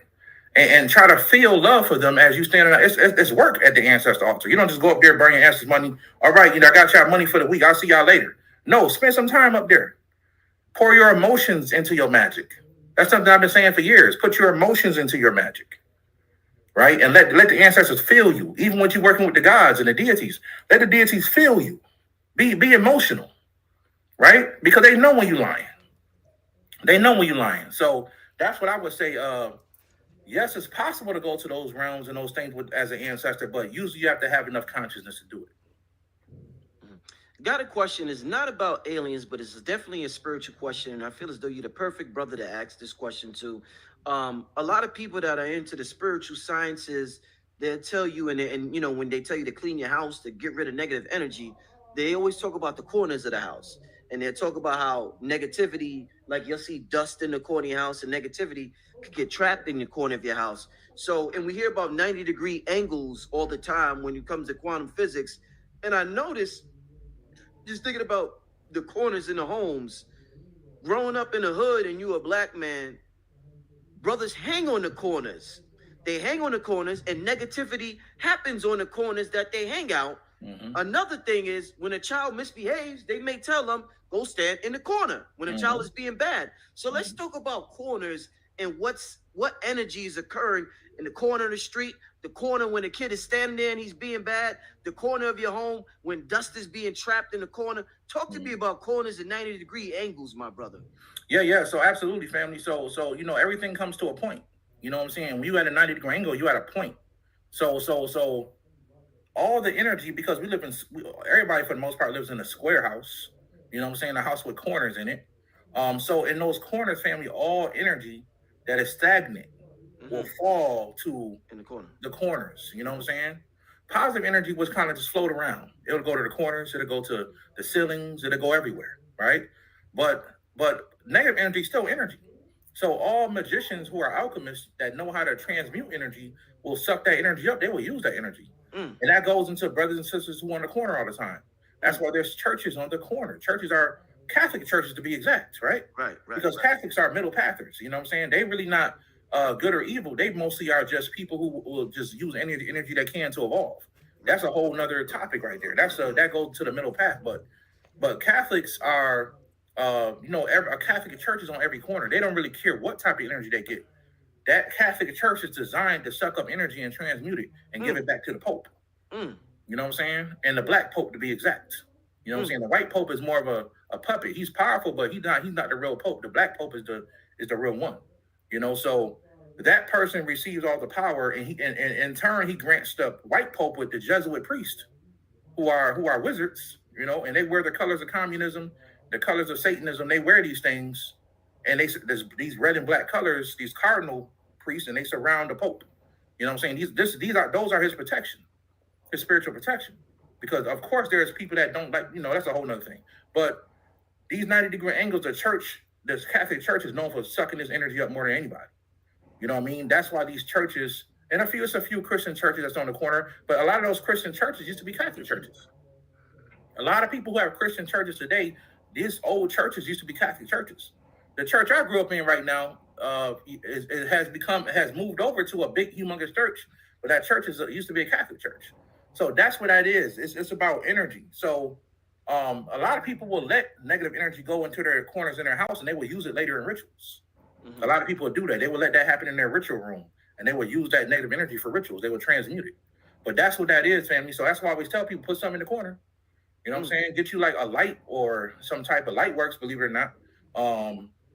And try to feel love for them as you stand around. It's work at the ancestor altar. You don't just go up there, burn your ancestors' money. All right, I got y'all money for the week. I'll see y'all later. No, spend some time up there. Pour your emotions into your magic. That's something I've been saying for years. Put your emotions into your magic, right? And let the ancestors feel you. Even when you're working with the gods and the deities, let the deities feel you. Be emotional, right? Because they know when you're lying. They know when you're lying. So that's what I would say. Yes, it's possible to go to those realms and those things as an ancestor, but usually you have to have enough consciousness to do it. Got a question. It's not about aliens, but it's definitely a spiritual question. And I feel as though you're the perfect brother to ask this question to. A lot of people that are into the spiritual sciences, they'll tell you, and when they tell you to clean your house, to get rid of negative energy, they always talk about the corners of the house. And they'll talk about how negativity, like you'll see dust in the corner of your house, and negativity could get trapped in the corner of your house. So, and we hear about 90-degree angles all the time when it comes to quantum physics. And I noticed, just thinking about the corners in the homes, growing up in the hood and you a black man, brothers hang on the corners. They hang on the corners and negativity happens on the corners that they hang out. Mm-hmm. Another thing is when a child misbehaves, they may tell them, go stand in the corner when a child is being bad. So let's talk about corners and what energy is occurring in the corner of the street, the corner when a kid is standing there and he's being bad, the corner of your home when dust is being trapped in the corner. Talk to me about corners and 90-degree angles, my brother. Yeah. So absolutely, family. So everything comes to a point. You know what I'm saying? When you at a 90-degree angle, you at a point. So all the energy, because everybody for the most part lives in a square house. You know what I'm saying? A house with corners in it. So in those corners, family, all energy that is stagnant will fall to the corners. You know what I'm saying? Positive energy was kind of just float around. It'll go to the corners. It'll go to the ceilings. It'll go everywhere, right? But negative energy is still energy. So all magicians who are alchemists that know how to transmute energy will suck that energy up. They will use that energy. And that goes into brothers and sisters who are on the corner all the time. That's why there's churches on the corner. Churches are Catholic churches, to be exact, right? Right. Because Catholics are middle pathers. You know what I'm saying? They really not good or evil. They mostly are just people who will just use any of the energy they can to evolve. That's a whole nother topic right there. That goes to the middle path. But Catholics are, a Catholic church is on every corner. They don't really care what type of energy they get. That Catholic church is designed to suck up energy and transmute it and give it back to the Pope. You know what I'm saying? And the black Pope, to be exact. You know what I'm saying? The white Pope is more of a puppet. He's powerful, but he's not the real Pope. The black Pope is the real one. You know, so that person receives all the power, and in turn he grants the white Pope with the Jesuit priests, who are wizards. You know, and they wear the colors of communism, the colors of Satanism. They wear these things, and there's these red and black colors, these cardinal priests, and they surround the Pope. You know what I'm saying? Those are his protection, his spiritual protection. Because of course there's people that don't like, that's a whole nother thing. But these 90-degree angles, this Catholic church is known for sucking this energy up more than anybody. You know what I mean? That's why these churches, and it's a few Christian churches that's on the corner, but a lot of those Christian churches used to be Catholic churches. A lot of people who have Christian churches today, these old churches used to be Catholic churches. The church I grew up in right now, it has moved over to a big, humongous church, but that church used to be a Catholic church. So that's what that is. It's about energy. So a lot of people will let negative energy go into their corners in their house, and they will use it later in rituals. A lot of people will do that. They will let that happen in their ritual room, and they will use that negative energy for rituals. They will transmute it. But that's what that is, family. So that's why I always tell people, put something in the corner. You know what I'm saying? Get you like a light or some type of light works, believe it or not.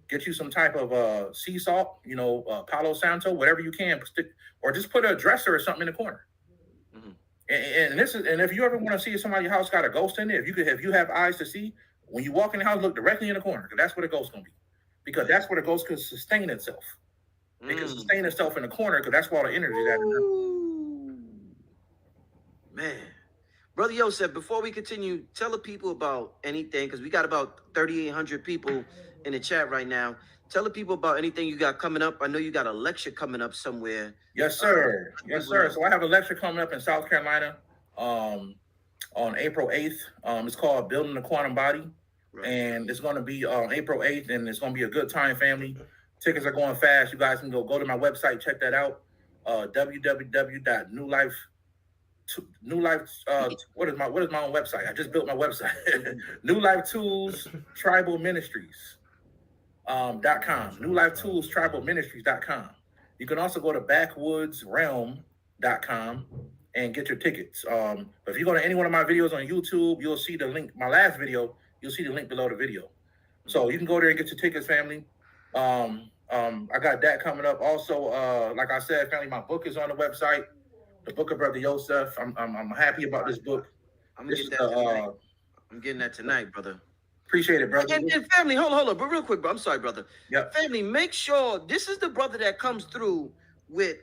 Get you some type of sea salt, Palo Santo, whatever you can, or just put a dresser or something in the corner. And if you ever want to see if somebody's house got a ghost in it, if you have eyes to see, when you walk in the house, look directly in the corner, because that's where the ghost gonna be. Because that's where the ghost can sustain itself. It can sustain itself in the corner, because that's where all the energy is at. Man, Brother Yosef, before we continue, tell the people about anything, because we got about 3,800 people in the chat right now. Tell the people about anything you got coming up. I know you got a lecture coming up somewhere. Yes, sir. Yes, sir. So I have a lecture coming up in South Carolina on April 8th. It's called Building the Quantum Body. Right. And it's going to be on April 8th, and it's going to be a good time, family. Tickets are going fast. You guys can go to my website, check that out. www.newlife. What is my own website? I just built my website. New Life Tools Tribal Ministries .com. New Life Tools Tribal Ministries.com. You can also go to backwoodsrealm.com and get your tickets. But if you go to any one of my videos on YouTube, you'll see the link. My last video, you'll see the link below the video. So you can go there and get your tickets, family. I got that coming up. Also, like I said, family, my book is on the website. The Book of Brother Yosef. I'm happy about this book. I'm gonna get that tonight. I'm getting that tonight, brother. Appreciate it, brother. And family, hold on, but real quick, bro. I'm sorry, brother. Yeah. Family, make sure this is the brother that comes through with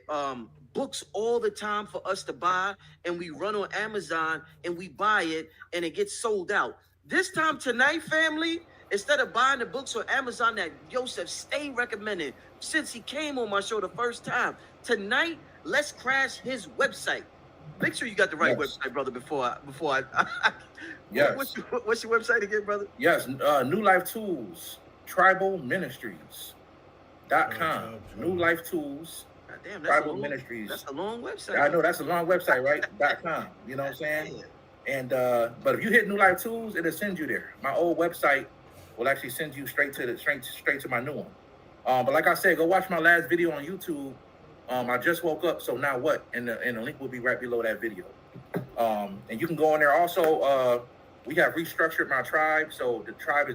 books all the time for us to buy, and we run on Amazon and we buy it and it gets sold out. This time tonight, family, instead of buying the books on Amazon that Yosef stay recommending since he came on my show the first time, tonight, let's crash his website. Make sure you got the right website, brother, before I yes. What's your website again, brother? Yes, New Life Tools Tribal Ministries.com. New Life Tools Tribal Ministries. That's a long website. I know that's a long website, right? .com. You know what I'm saying? Yeah. And but if you hit New Life Tools, it'll send you there. My old website will actually send you straight to my new one. But like I said, go watch my last video on YouTube. I just woke up, so now what? And the link will be right below that video. And you can go in there. Also, we have restructured my tribe, so the tribe is